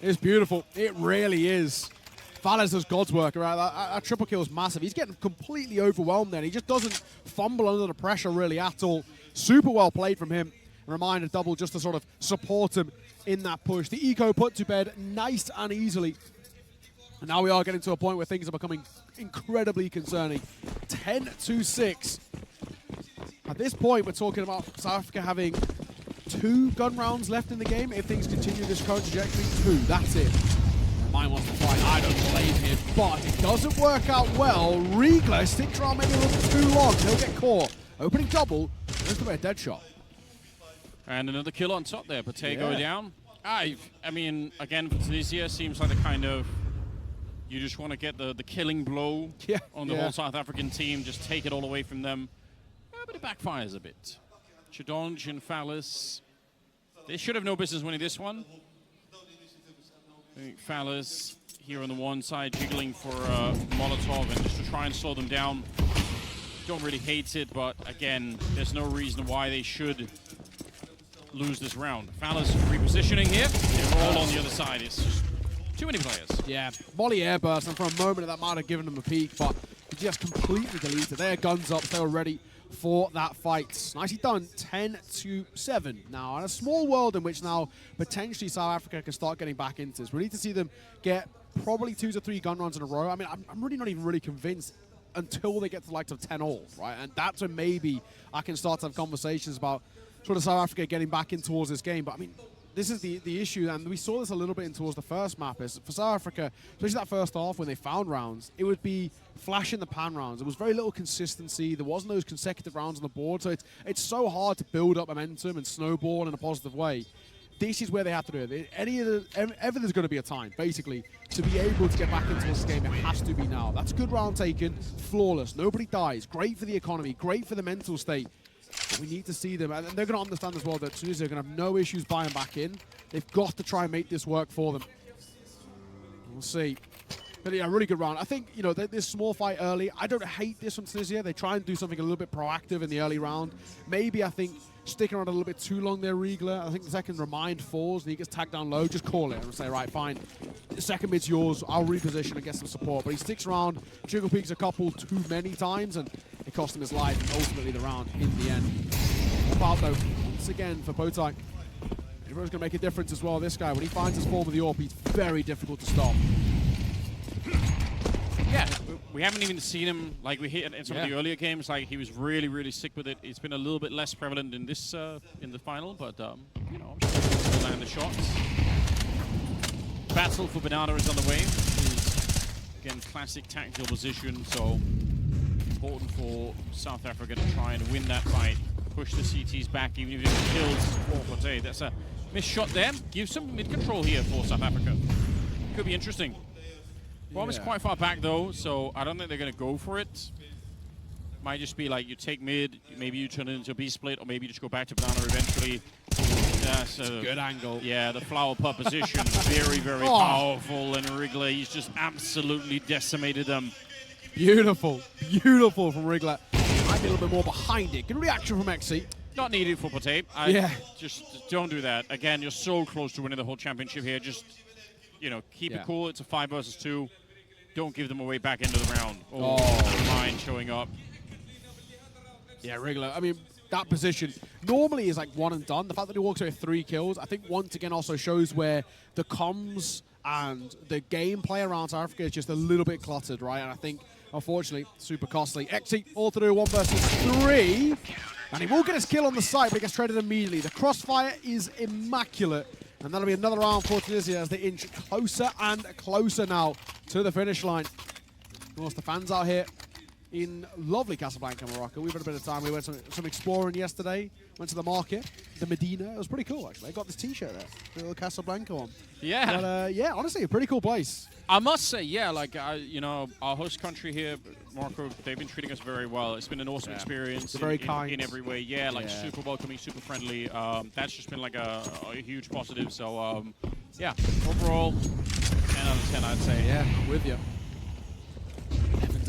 It's beautiful. It really is. Valles does God's work, right? That triple kill is massive. He's getting completely overwhelmed there. He just doesn't fumble under the pressure really at all. Super well played from him. Reminder double just to sort of support him in that push. The eco put to bed nice and easily. And now we are getting to a point where things are becoming incredibly concerning. 10-6. At this point, we're talking about South Africa having 2 gun rounds left in the game. If things continue this current trajectory, 2. That's it. Mine wants to fight. I don't blame him, but it doesn't work out well. Riegler sticks around maybe a little too long. He'll get caught. Opening double. There's the way a dead shot. And another kill on top there. Patego down. I mean, again, for Tunisia, seems like the kind of, you just want to get the killing blow on the whole South African team, just take it all away from them. But it backfires a bit. Chidonj and Fallis, they should have no business winning this one. I think Fallis here on the one side, jiggling for Molotov and just to try and slow them down. Don't really hate it, but again, there's no reason why they should lose this round. Fallis repositioning here. They're all on the other side. It's just too many players. Yeah, Molly airburst, and for a moment that might have given them a peek, but he just completely deleted. Their guns up, they were ready for that fight. Nicely done, 10-7. Now, in a small world in which now potentially South Africa can start getting back into this, we need to see them get probably 2 to 3 gun runs in a row. I mean, I'm really not even really convinced until they get to the likes of 10-all, right? And that's when maybe I can start to have conversations about sort of South Africa getting back in towards this game. But I mean, this is the issue, and we saw this a little bit towards the first map, is for South Africa, especially that first half when they found rounds, it would be flash in the pan rounds. There was very little consistency. There wasn't those consecutive rounds on the board, so it's so hard to build up momentum and snowball in a positive way. This is where they have to do it. Ever there's going to be a time, basically, to be able to get back into this game, it has to be now. That's a good round taken, flawless, nobody dies, great for the economy, great for the mental state. But we need to see them, and they're going to understand as well that Tunisia are going to have no issues buying back in. They've got to try and make this work for them. We'll see. But yeah, really good round. I think, you know, this small fight early, I don't hate this from Tunisia. They try and do something a little bit proactive in the early round. Maybe, I think, sticking around a little bit too long there, Riegler. I think the second Remind falls and he gets tagged down low, just call it and say, right, fine. The second mid's yours, I'll reposition and get some support. But he sticks around, Jiggle peaks a couple too many times, and it cost him his life and ultimately the round in the end. About though, once again for Bowtie. Everyone's going to make a difference as well. This guy, when he finds his form of the AWP, he's very difficult to stop. Yeah, we haven't even seen him like we hit in some of the earlier games. Like he was really, really sick with it. It's been a little bit less prevalent in this in the final, but you know, he'll land the shots. Battle for Banana is on the way. Is, again, classic tactical position, so important for South Africa to try and win that fight. Push the CTs back, even if it kills Forte. That's a missed shot there. Gives some mid control here for South Africa. Could be interesting. Bomb is quite far back though, so I don't think they're going to go for it. Might just be like you take mid, maybe you turn it into a B split, or maybe you just go back to Banana eventually. That's a good angle. Yeah, the flower pot position, very, very powerful, and Riegler, he's just absolutely decimated them. Beautiful, beautiful from Riegler. Might be a little bit more behind it. Good reaction from XC. Not needed for Pote. Just don't do that. Again, you're so close to winning the whole championship here. Just, you know, keep it cool. It's a 5 versus 2. Don't give them away back into the round. Mine showing up. Yeah, Riegler. I mean, that position normally is like one and done. The fact that he walks away with 3 kills, I think once again also shows where the comms and the gameplay around South Africa is just a little bit cluttered, right? And I think, unfortunately, super costly. XC all to do 1 versus 3. And he will get his kill on the site, but he gets traded immediately. The crossfire is immaculate. And that'll be another round for Tunisia as they inch closer and closer now to the finish line. Of course, the fans out here in lovely Casablanca, Morocco. We've had a bit of time. We went some exploring yesterday. Went to the market, the Medina. It was pretty cool, actually. I got this T-shirt there, the little Casablanca one. Yeah. But, yeah, honestly, a pretty cool place. I must say, yeah, like, you know, our host country here, Morocco, they've been treating us very well. It's been an awesome experience. They're very kind. In every way. Yeah, like super welcoming, super friendly. That's just been like a huge positive. So, yeah, overall, 10 out of 10, I'd say. Yeah, I'm with you.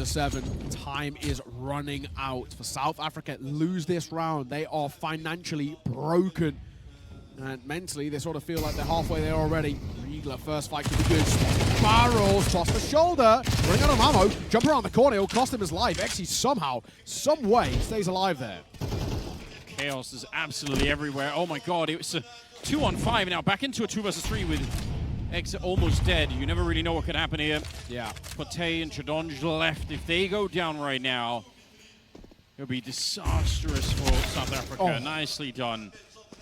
11-7. Time is running out for South Africa. Lose this round. They are financially broken. And mentally, they sort of feel like they're halfway there already. Riegler, first fight could be good. Barrels across the shoulder. Running out of ammo. Jump around the corner. It'll cost him his life. XE somehow, some way, stays alive there. Chaos is absolutely everywhere. Oh my god, it was a 2-on-5. Now back into a 2 versus 3 with Exit almost dead. You never really know what could happen here. Yeah. Pote and Chadonge left. If they go down right now, it'll be disastrous for South Africa. Nicely done.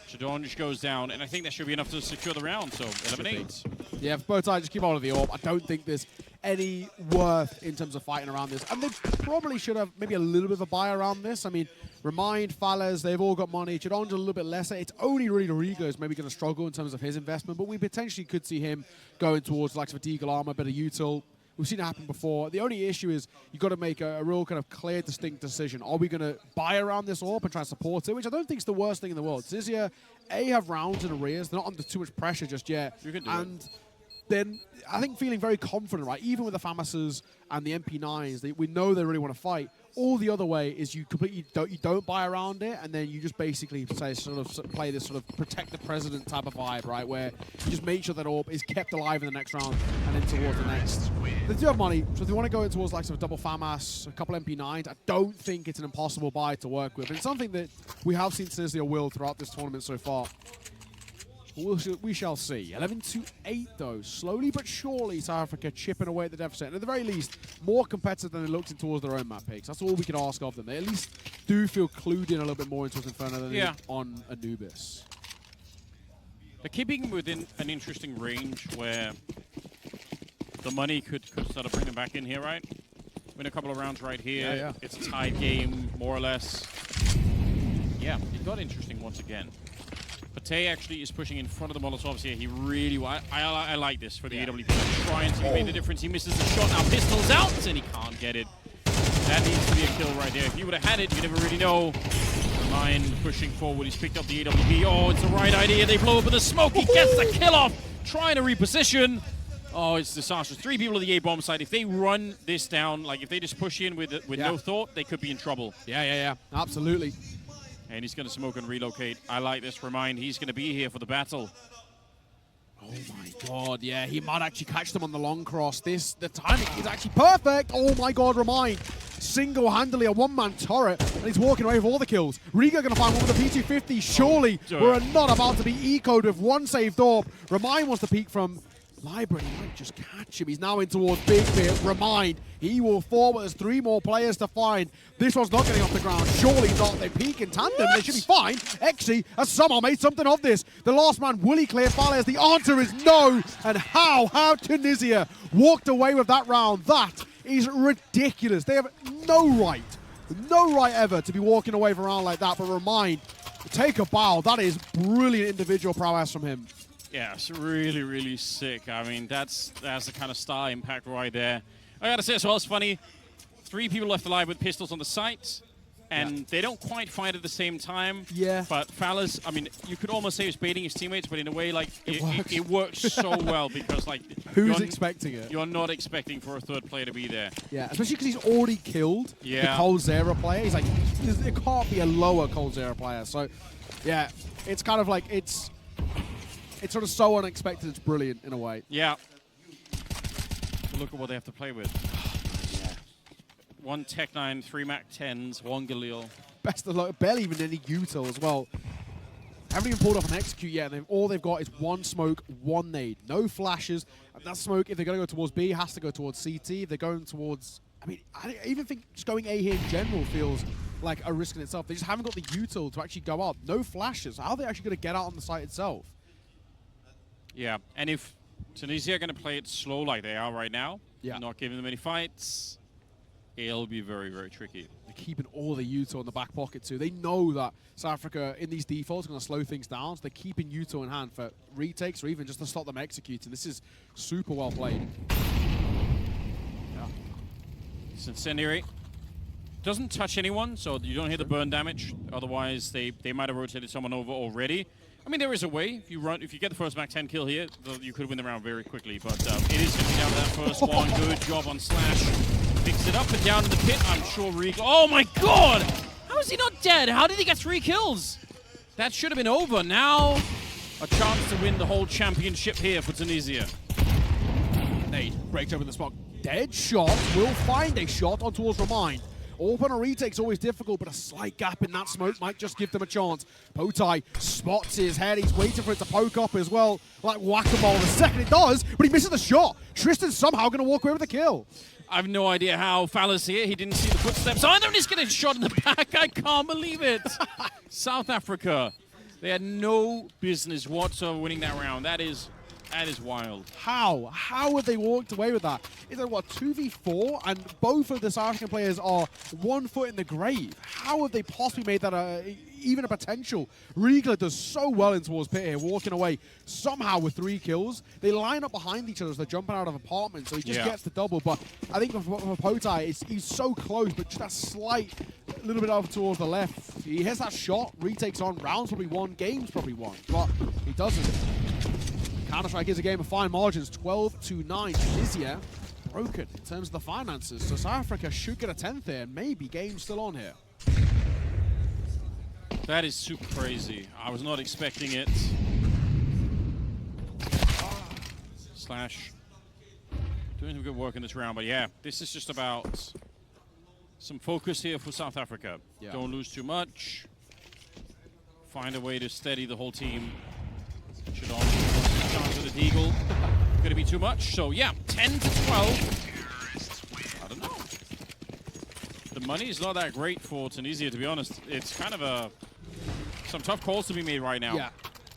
Chadonge goes down, and I think that should be enough to secure the round, so 11-8. Yeah, for both sides, just keep hold of the AWP. I don't think there's any worth in terms of fighting around this. And they probably should have maybe a little bit of a buy around this. I mean, Remind, Fallers, they've all got money. Chadonge a little bit lesser. It's only really Riegler is maybe going to struggle in terms of his investment, but we potentially could see him going towards the likes of a Deagle Armor, a bit of util. We've seen it happen before. The only issue is you've got to make a real kind of clear, distinct decision. Are we going to buy around this AWP and try and support it, which I don't think is the worst thing in the world. Tunisia, have rounds in arrears. They're not under too much pressure just yet. You can do and then I think feeling very confident, right? Even with the FAMASs and the MP9s, we know they really want to fight. All the other way is you completely don't buy around it, and then you just basically say play this sort of protect the president type of vibe, right? Where you just make sure that AWP is kept alive in the next round and then towards the next. They do have money, so if they want to go in towards like sort of double FAMAS, a couple MP9s, I don't think it's an impossible buy to work with. And it's something that we have seen Tunisia will throughout this tournament so far. We shall see. 11-8 though. Slowly but surely South Africa chipping away at the deficit. And at the very least, more competitive than they looked in towards their own map picks. That's all we can ask of them. They at least do feel clued in a little bit more into Inferno than they did on Anubis. They're keeping within an interesting range where the money could sort of bring them back in here, right? Win a couple of rounds right here. Yeah. It's a tied game, more or less. Yeah, it got interesting once again. Pate actually is pushing in front of the Molotovs here. He really, I like this for the AWP. Trying to make the difference. He misses the shot. Now pistols out, and he can't get it. That needs to be a kill right there. If he would have had it, you never really know. Mine pushing forward. He's picked up the AWP. Oh, it's the right idea. They blow up in the smoke. He gets the kill off. Trying to reposition. Oh, it's disastrous. 3 people at the A-bomb side. If they run this down, like if they just push in with no thought, they could be in trouble. Yeah. Absolutely. And he's going to smoke and relocate. I like this. Remind, he's going to be here for the battle. Oh my god, yeah, he might actually catch them on the long cross. The timing is actually perfect. Oh my god, Remind. Single-handedly a one-man turret, and he's walking away with all the kills. Riga going to find one with a P250. Surely we're not about to be ecoed with one saved orb. Remind wants to peek from Library. He might just catch him. He's now in towards Big Pit. Remind, he will fall, but there's 3 more players to find. This one's not getting off the ground. Surely not. They peek in tandem. They should be fine. Exy has somehow made something of this. The last man, will he clear Fales? The answer is no. And how Tunisia walked away with that round. That is ridiculous. They have no right ever to be walking away from a round like that. But Remind, take a bow. That is brilliant individual prowess from him. Yeah, it's really, really sick. I mean, that's the kind of star impact right there. I gotta say as well, it's funny. 3 people left alive with pistols on the site, and they don't quite fight at the same time. Yeah. But Fales, I mean, you could almost say he was baiting his teammates, but in a way, like, it works so well because, like, who's expecting it? You're not expecting for a 3rd player to be there. Yeah, especially because he's already killed the Coldzera player. He's like, there can't be a lower Coldzera player. So, yeah, it's kind of like it's sort of so unexpected. It's brilliant in a way. Yeah. Look at what they have to play with. Yeah. 1 Tech 9, 3 Mac 10s, 1 Galil. Best of luck. Barely even any util as well. Haven't even pulled off an execute yet. And all they've got is 1 smoke, 1 nade. No flashes. And that smoke, if they're going to go towards B, has to go towards CT. If they're going towards... I mean, I even think just going A here in general feels like a risk in itself. They just haven't got the util to actually go up. No flashes. How are they actually going to get out on the site itself? Yeah, and if Tunisia are going to play it slow like they are right now, not giving them any fights, it'll be very, very tricky. They're keeping all the util in the back pocket too. They know that South Africa in these defaults are going to slow things down, so they're keeping util in hand for retakes or even just to stop them executing. This is super well played. Yeah. It's incendiary. Doesn't touch anyone, so you don't hear the burn damage. Otherwise, they might have rotated someone over already. I mean, there is a way. If you get the first Mac 10 kill here, you could win the round very quickly. But it is going to be down to that first one. Good job on Slash. Picks it up and down in the pit. I'm sure Riga. Oh my god! How is he not dead? How did he get 3 kills? That should have been over. Now, a chance to win the whole championship here for Tunisia. Nade breaks open the spot. Dead shot will find a shot on towards Remind. Open or retake's always difficult, but a slight gap in that smoke might just give them a chance. Potai spots his head. He's waiting for it to poke up as well, like whack-a-mole. The second it does, but he misses the shot. Tristan's somehow going to walk away with the kill. I have no idea how Fales here. He didn't see the footsteps either, and he's getting shot in the back. I can't believe it. South Africa, they had no business whatsoever winning that round. That is wild. How? How have they walked away with that? Is it what, 2v4? And both of the South African players are 1 foot in the grave. How have they possibly made that even a potential? Riegler does so well in towards pit here, walking away somehow with 3 kills. They line up behind each other as they're jumping out of apartments, so he just gets the double. But I think for Potai, he's so close, but just that slight little bit over towards the left. He hits that shot, retakes on, round's probably won, game's probably won, but he doesn't. Counter-Strike is a game of fine margins, 12-9. Tunisia broken in terms of the finances, so South Africa should get a 10th here. Maybe game's still on here. That is super crazy. I was not expecting it. Slash doing some good work in this round, but yeah, this is just about some focus here for South Africa. Yeah. Don't lose too much. Find a way to steady the whole team. Should all chance with the Deagle. Going to be too much. So yeah, 10-12. I don't know. The money is not that great for Tunisia, to be honest. It's kind of some tough calls to be made right now. Yeah.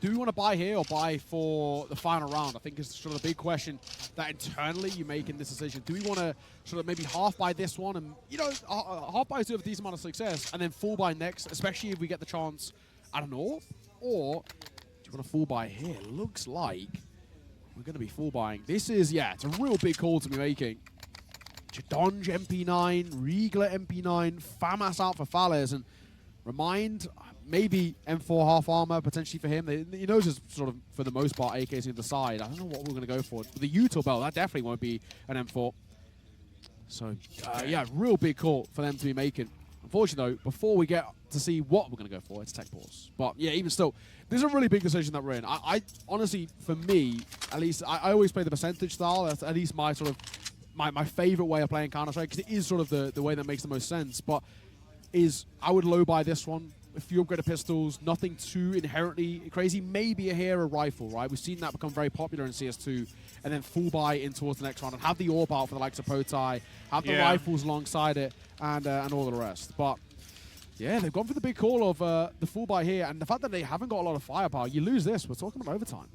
Do we want to buy here or buy for the final round? I think is sort of the big question that internally you make in this decision. Do we want to sort of maybe half buy this one and, you know, half buy to have a decent amount of success and then full buy next, especially if we get the chance at a North? Or do you want to full buy here? Looks like we're going to be full buying. This is, yeah, it's a real big call to be making. Chadonge MP9, Riegler MP9, Famas out for Fales, and Remind, maybe M4 half armor potentially for him. He knows it's sort of, for the most part, AKs the side. I don't know what we're going to go for. The Util belt, that definitely won't be an M4. So, yeah, real big call for them to be making. Unfortunately, though, before we get to see what we're going to go for, it's tech pause. But, yeah, even still, this is a really big decision that we're in. I honestly, for me, at least, I always play the percentage style. That's at least my sort of my favorite way of playing Counter-Strike, because it is sort of the way that makes the most sense. But I would low buy this one. A few upgraded pistols, nothing too inherently crazy. Maybe a hair, a rifle, right? We've seen that become very popular in CS2. And then full buy in towards the next round and have the AWP out for the likes of Potai, have the rifles alongside it, and all the rest. But yeah, they've gone for the big call of the full buy here, and the fact that they haven't got a lot of firepower. You lose this, we're talking about overtime.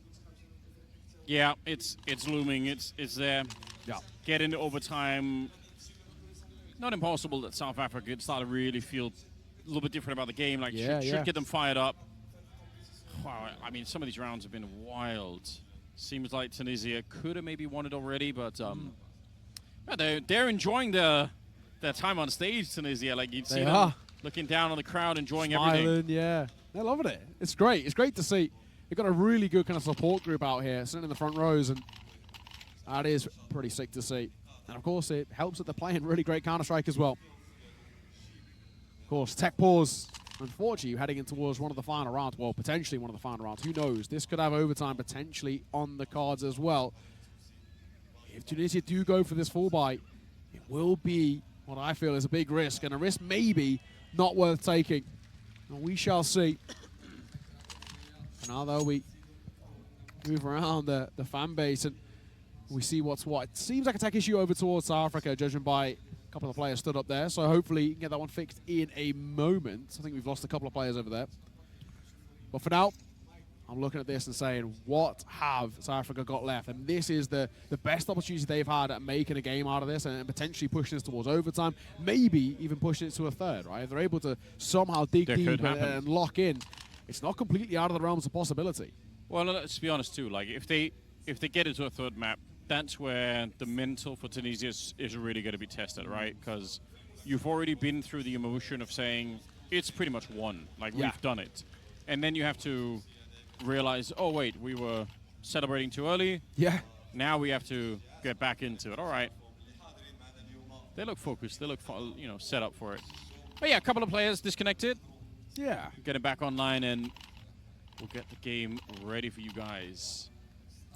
Yeah, it's looming. It's there. Yeah. Get into overtime. Not impossible that South Africa could start to really feel a little bit different about the game. Like, should get them fired up. Wow, I mean, some of these rounds have been wild. Seems like Tunisia could have maybe won it already, but yeah, they're enjoying their time on stage, Tunisia. Like, you'd see them looking down on the crowd, enjoying everything. Yeah, they're loving it. It's great. It's great to see. They've got a really good kind of support group out here, sitting in the front rows, and that is pretty sick to see. And, of course, it helps that they're playing really great Counter-Strike as well. Of course, tech pause. Unfortunately, heading in towards one of the final rounds. Well, potentially one of the final rounds. Who knows? This could have overtime potentially on the cards as well. If Tunisia do go for this full buy, it will be what I feel is a big risk, and a risk maybe not worth taking. And we shall see. And although we move around the fan base and we see what's what, it seems like a tech issue over towards South Africa, judging by a couple of the players stood up there. So hopefully you can get that one fixed in a moment. I think we've lost a couple of players over there. But for now, I'm looking at this and saying, what have South Africa got left? And this is the best opportunity they've had at making a game out of this and potentially pushing this towards overtime, maybe even pushing it to a third, right? If they're able to somehow dig deep and lock in, it's not completely out of the realms of possibility. Well, let's be honest too. Like, if they get into a third map, that's where the mental for Tunisia is really going to be tested, right? Because you've already been through the emotion of saying it's pretty much won. Like, we've done it. And then you have to realize, oh, wait, we were celebrating too early. Yeah. Now we have to get back into it. All right. They look focused. They look, set up for it. But yeah, a couple of players disconnected. Yeah. Getting back online, and we'll get the game ready for you guys.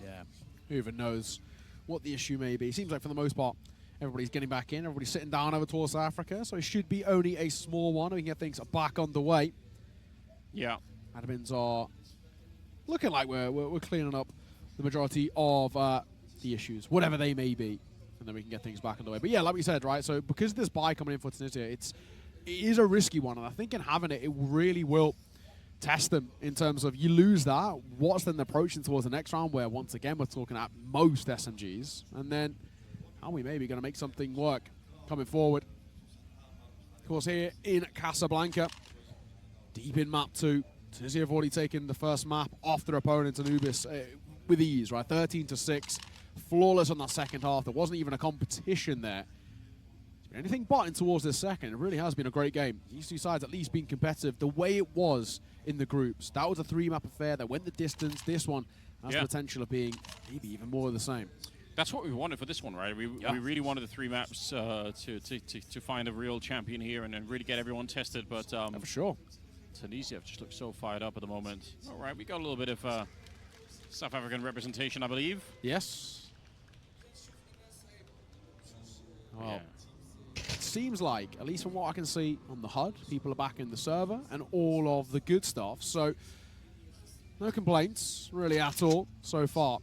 Yeah. Who even knows what the issue may be? It seems like for the most part, everybody's getting back in. Everybody's sitting down over towards Africa, so it should be only a small one. We can get things back on the way. Yeah. Admins are looking like we're cleaning up the majority of the issues, whatever they may be, and then we can get things back on the way. But yeah, like we said, right, so because of this buy coming in for Tunisia, it is a risky one, and I think in having it, it really will test them in terms of you lose that, what's then approaching towards the next round, where once again we're talking at most SMGs, and then are we maybe going to make something work coming forward. Of course, here in Casablanca, deep in map 2, Tunisia have already taken the first map off their opponent, Anubis, with ease, right? 13-6, flawless on that second half. There wasn't even a competition there. Anything but in towards this second. It really has been a great game. These two sides at least being competitive the way it was in the groups. That was a 3-map affair that went the distance. This one has the potential of being maybe even more of the same. That's what we wanted for this one, right? We really wanted the 3 maps to find a real champion here and really get everyone tested. But for sure. Tunisia have just looked so fired up at the moment. All right, we got a little bit of South African representation, I believe. Yes. Well, it seems like, at least from what I can see on the HUD, people are back in the server and all of the good stuff. So, no complaints, really, at all so far.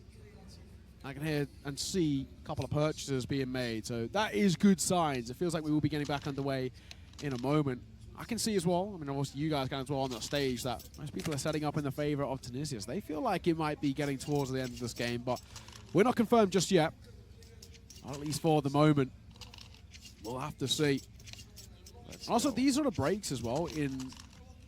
I can hear and see a couple of purchases being made. So, that is good signs. It feels like we will be getting back underway in a moment. I can see as well, I mean, obviously you guys can as well on that stage, that most people are setting up in the favor of Tunisia. So they feel like it might be getting towards the end of this game, but we're not confirmed just yet. Not at least for the moment. We'll have to see. Also, these sort of breaks as well, in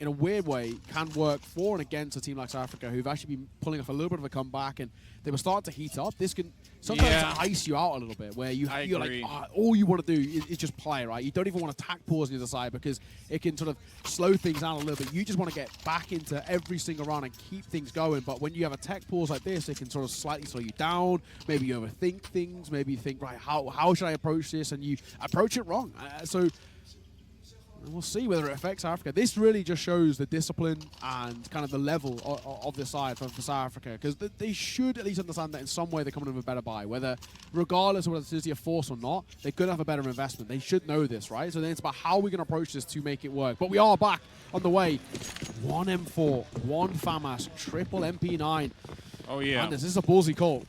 a weird way, can work for and against a team like South Africa, who've actually been pulling off a little bit of a comeback, and they were starting to heat up. This can sometimes ice you out a little bit, where you're like, all you want to do is just play, right? You don't even want to attack pause on the other side, because it can sort of slow things down a little bit. You just want to get back into every single round and keep things going. But when you have a tech pause like this, it can sort of slightly slow you down. Maybe you overthink things. Maybe you think, right, how should I approach this? And you approach it wrong. So we'll see whether it affects Africa. This really just shows the discipline and kind of the level of this side for South Africa, because they should at least understand that in some way they're coming with a better buy. Whether, regardless of whether it's a force or not, they could have a better investment. They should know this, right? So then it's about how we're going to approach this to make it work. But we are back on the way. 1 M4, 1 FAMAS, triple MP9. Oh, yeah. And this is a ballsy call.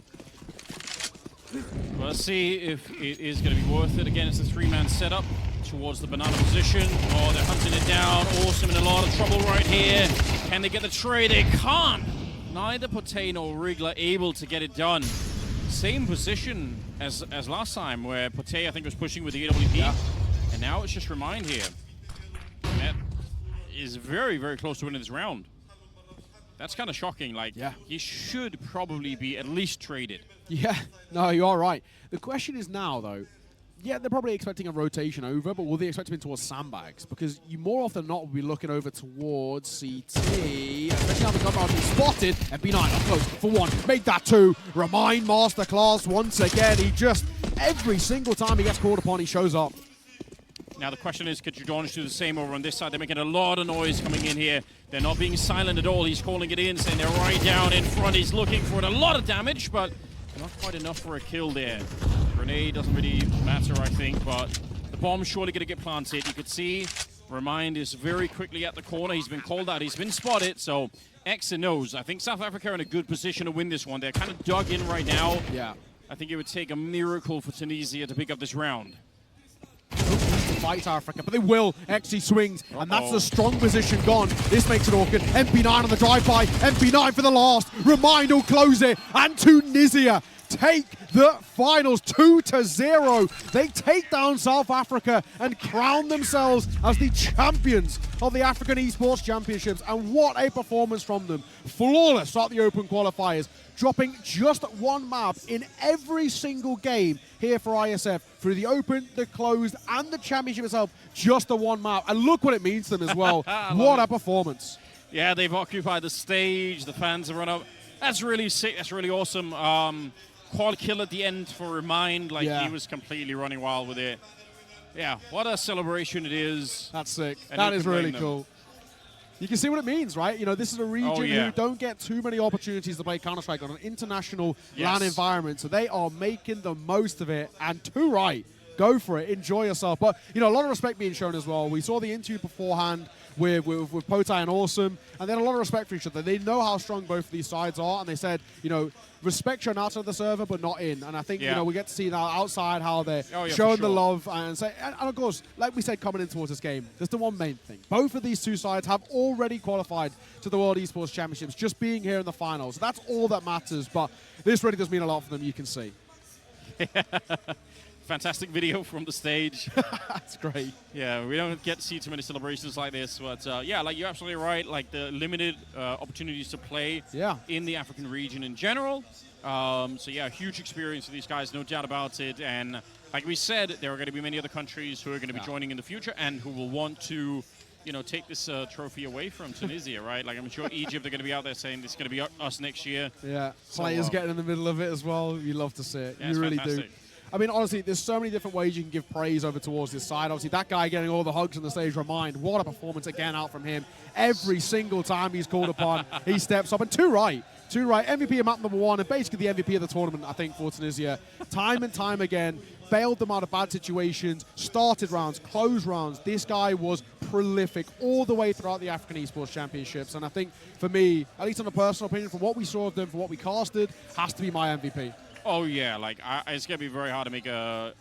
Well, let's see if it is going to be worth it. Again, it's a 3-man setup towards the banana position. Oh, they're hunting it down. Awesome, in a lot of trouble right here. Can they get the trade? They can't. Neither Pote nor Wriggler able to get it done. Same position as last time, where Pote, I think, was pushing with the AWP. Yeah. And now it's just Remind here. That is very, very close to winning this round. That's kind of shocking. Like, he should probably be at least traded. Yeah, no, you are right. The question is now, though, yeah, they're probably expecting a rotation over, but will they expect him towards sandbags? Because you more often than not will be looking over towards CT, especially now the gunbarrel being spotted, and B9 up close for 1, made that 2. Remind masterclass once again. He just, every single time he gets called upon, he shows up. Now the question is, could Judonish do the same over on this side? They're making a lot of noise coming in here. They're not being silent at all. He's calling it in, saying they're right down in front. He's looking for it. A lot of damage, but not quite enough for a kill there. Grenade doesn't really matter, I think, but the bomb's surely going to get planted. You could see Remind is very quickly at the corner. He's been called out. He's been spotted, so X and O's. I think South Africa are in a good position to win this one. They're kind of dug in right now. Yeah. I think it would take a miracle for Tunisia to pick up this round. Fight Africa, but they will. XE swings, and that's the strong position gone. This makes it awkward. MP9 on the drive-by. MP9 for the last. Remind will close it, and Tunisia take the finals 2-0. They take down South Africa and crown themselves as the champions of the African Esports Championships. And what a performance from them. Flawless at the open qualifiers, dropping just 1 map in every single game here for ISF. Through the open, the closed, and the championship itself, just the 1 map. And look what it means to them as well. What a performance. Yeah, they've occupied the stage. The fans have run up. That's really sick. That's really awesome. Quad kill at the end for Remind. Like, he was completely running wild with it. Yeah, what a celebration it is. That's sick. That is really cool. You can see what it means, right? You know, this is a region who don't get too many opportunities to play Counter-Strike on an international LAN environment, so they are making the most of it, and too right. Go for it. Enjoy yourself. But, you know, a lot of respect being shown as well. We saw the interview beforehand with Pote and Awesome, and they had a lot of respect for each other. They know how strong both of these sides are, and they said, you know, respect shown outside the server, but not in. And I think, you know, we get to see now outside how they're showing the love. And of course, like we said, coming in towards this game, there's the one main thing. Both of these two sides have already qualified to the World Esports Championships, just being here in the finals. That's all that matters, but this really does mean a lot for them, you can see. Fantastic video from the stage. That's great. Yeah, we don't get to see too many celebrations like this, but yeah, like you're absolutely right. Like the limited opportunities to play in the African region in general. So yeah, huge experience for these guys, no doubt about it. And like we said, there are going to be many other countries who are going to be joining in the future and who will want to, you know, take this trophy away from Tunisia, right? Like I'm sure Egypt are going to be out there saying it's going to be us next year. Yeah, players getting in the middle of it as well. You love to see it. You really do. I mean, honestly, there's so many different ways you can give praise over towards this side. Obviously, that guy getting all the hugs on the stage, Remind, what a performance again out from him. Every single time he's called upon, he steps up. And too right. MVP of map number 1 and basically the MVP of the tournament, I think, for Tunisia. Time and time again, bailed them out of bad situations, started rounds, closed rounds. This guy was prolific all the way throughout the African Esports Championships. And I think, for me, at least on a personal opinion, from what we saw of them, from what we casted, has to be my MVP. Oh yeah, like it's gonna be very hard to make a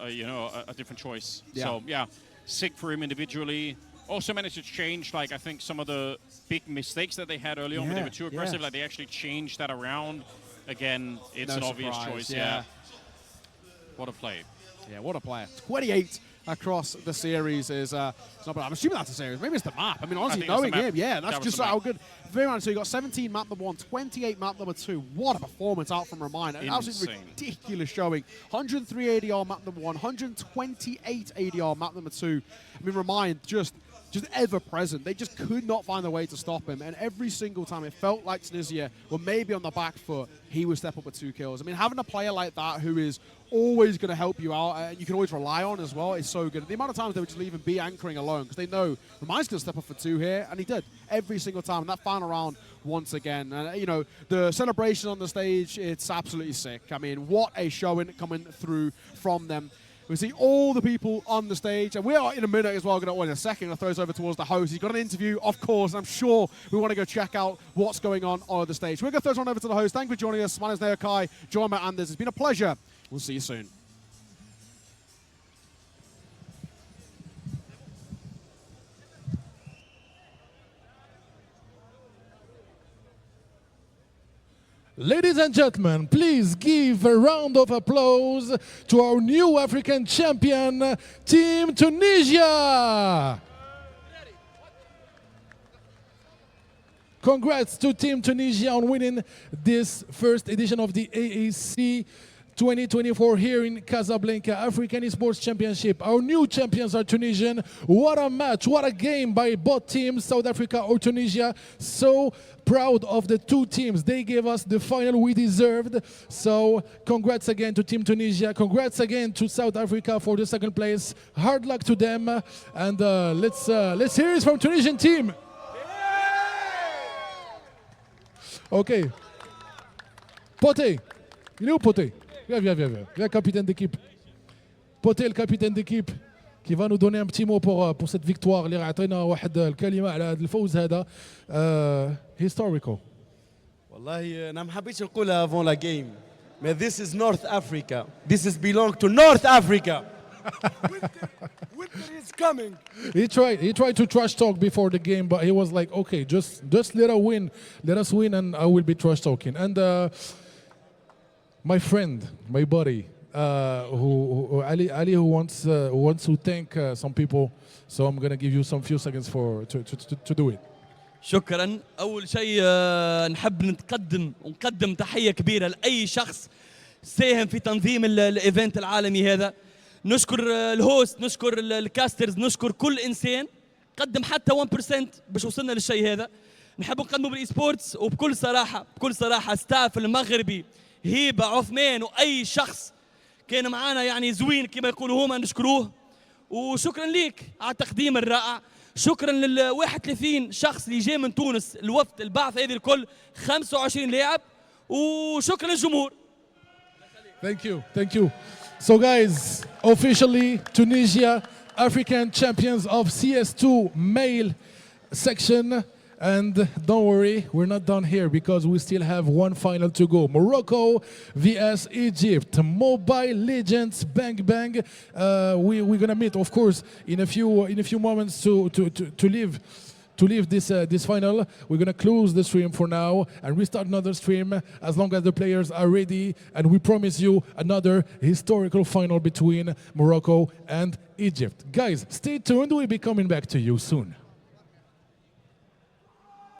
different choice. Yeah. So yeah, sick for him individually. Also managed to change, like, I think some of the big mistakes that they had early on when they were too aggressive, like they actually changed that around. Again, it's an obvious choice, What a play. Yeah, what a player. 28 across the series is not bad. I'm assuming that's a series. Maybe it's the map. I mean, honestly, knowing him, that's just how good. Very much. So you got 17 map number 1, 28 map number 2. What a performance out from Remind. An absolutely ridiculous showing. 103 ADR map number 1, 128 ADR map number 2. I mean, Remind just ever present. They just could not find a way to stop him. And every single time it felt like Tunisia were maybe on the back foot, he would step up with 2 kills. I mean, having a player like that who is always going to help you out and you can always rely on as well is so good. The amount of times they would just leave him be anchoring alone because they know Remind's going to step up for 2 here, and he did every single time. And that final round once again. And, you know, the celebration on the stage, it's absolutely sick. I mean, what a showing coming through from them. We see all the people on the stage, and we are in a minute as well going to, in a second, going to throw us over towards the host. He's got an interview, of course, and I'm sure we want to go check out what's going on the stage. We're going to throw us on over to the host. Thank you for joining us. My name is Neo Kai, joined by Anders. It's been a pleasure. We'll see you soon. Ladies and gentlemen, please give a round of applause to our new African champion, Team Tunisia! Congrats to Team Tunisia on winning this first edition of the AEC 2024 here in Casablanca African Esports Championship. Our new champions are Tunisian. What a match, what a game by both teams, South Africa or Tunisia. So proud of the 2 teams. They gave us the final we deserved. So congrats again to Team Tunisia. Congrats again to South Africa for the 2nd place. Hard luck to them. And let's hear it from Tunisian team. Okay. Poté. Il est où Poté? Viens, capitaine d'équipe. Poté, le capitaine d'équipe, qui va nous donner un petit mot pour cette victoire اللي عطينا واحد الكلمة على هذا الفوز هذا historical. والله أنا ما حبيتش نقولها avant la game. But this is North Africa. This is belong to North Africa. Winter is coming. He tried to trash talk before the game, but he was like, okay, just let us win, and I will be trash talking. And my friend, my buddy, Ali, who wants to thank some people, so I'm gonna give you some few seconds to do it. شكرا. أول شيء نحب نقدم تحية كبيرة لأي شخص ساهم في تنظيم الإيفنت العالمي هذا. نشكر الهوست، نشكر الكاسترز، نشكر كل إنسان قدم حتى 1% باش وصلنا للشيء هذا. نحب نقدمه بالإي سبورتس وبكل صراحة ستاف المغربي، هيبة، عثمان، وأي شخص كان معانا يعني زوين كما يقولوا هما، نشكروه. وشكرا ليك على التقديم الرائع. شكرا لل 31 شخص اللي جاي من تونس، الوفد، البعث هذه الكل، 25 لاعب. وشكرا للجمهور. Thank you. So guys, officially Tunisia African champions of CS2 male section. And don't worry, we're not done here because we still have one final to go. Morocco vs Egypt. Mobile Legends Bang Bang. We're gonna meet, of course, in a few moments to leave this final. We're gonna close the stream for now and restart another stream as long as the players are ready. And we promise you another historical final between Morocco and Egypt. Guys, stay tuned. We'll be coming back to you soon.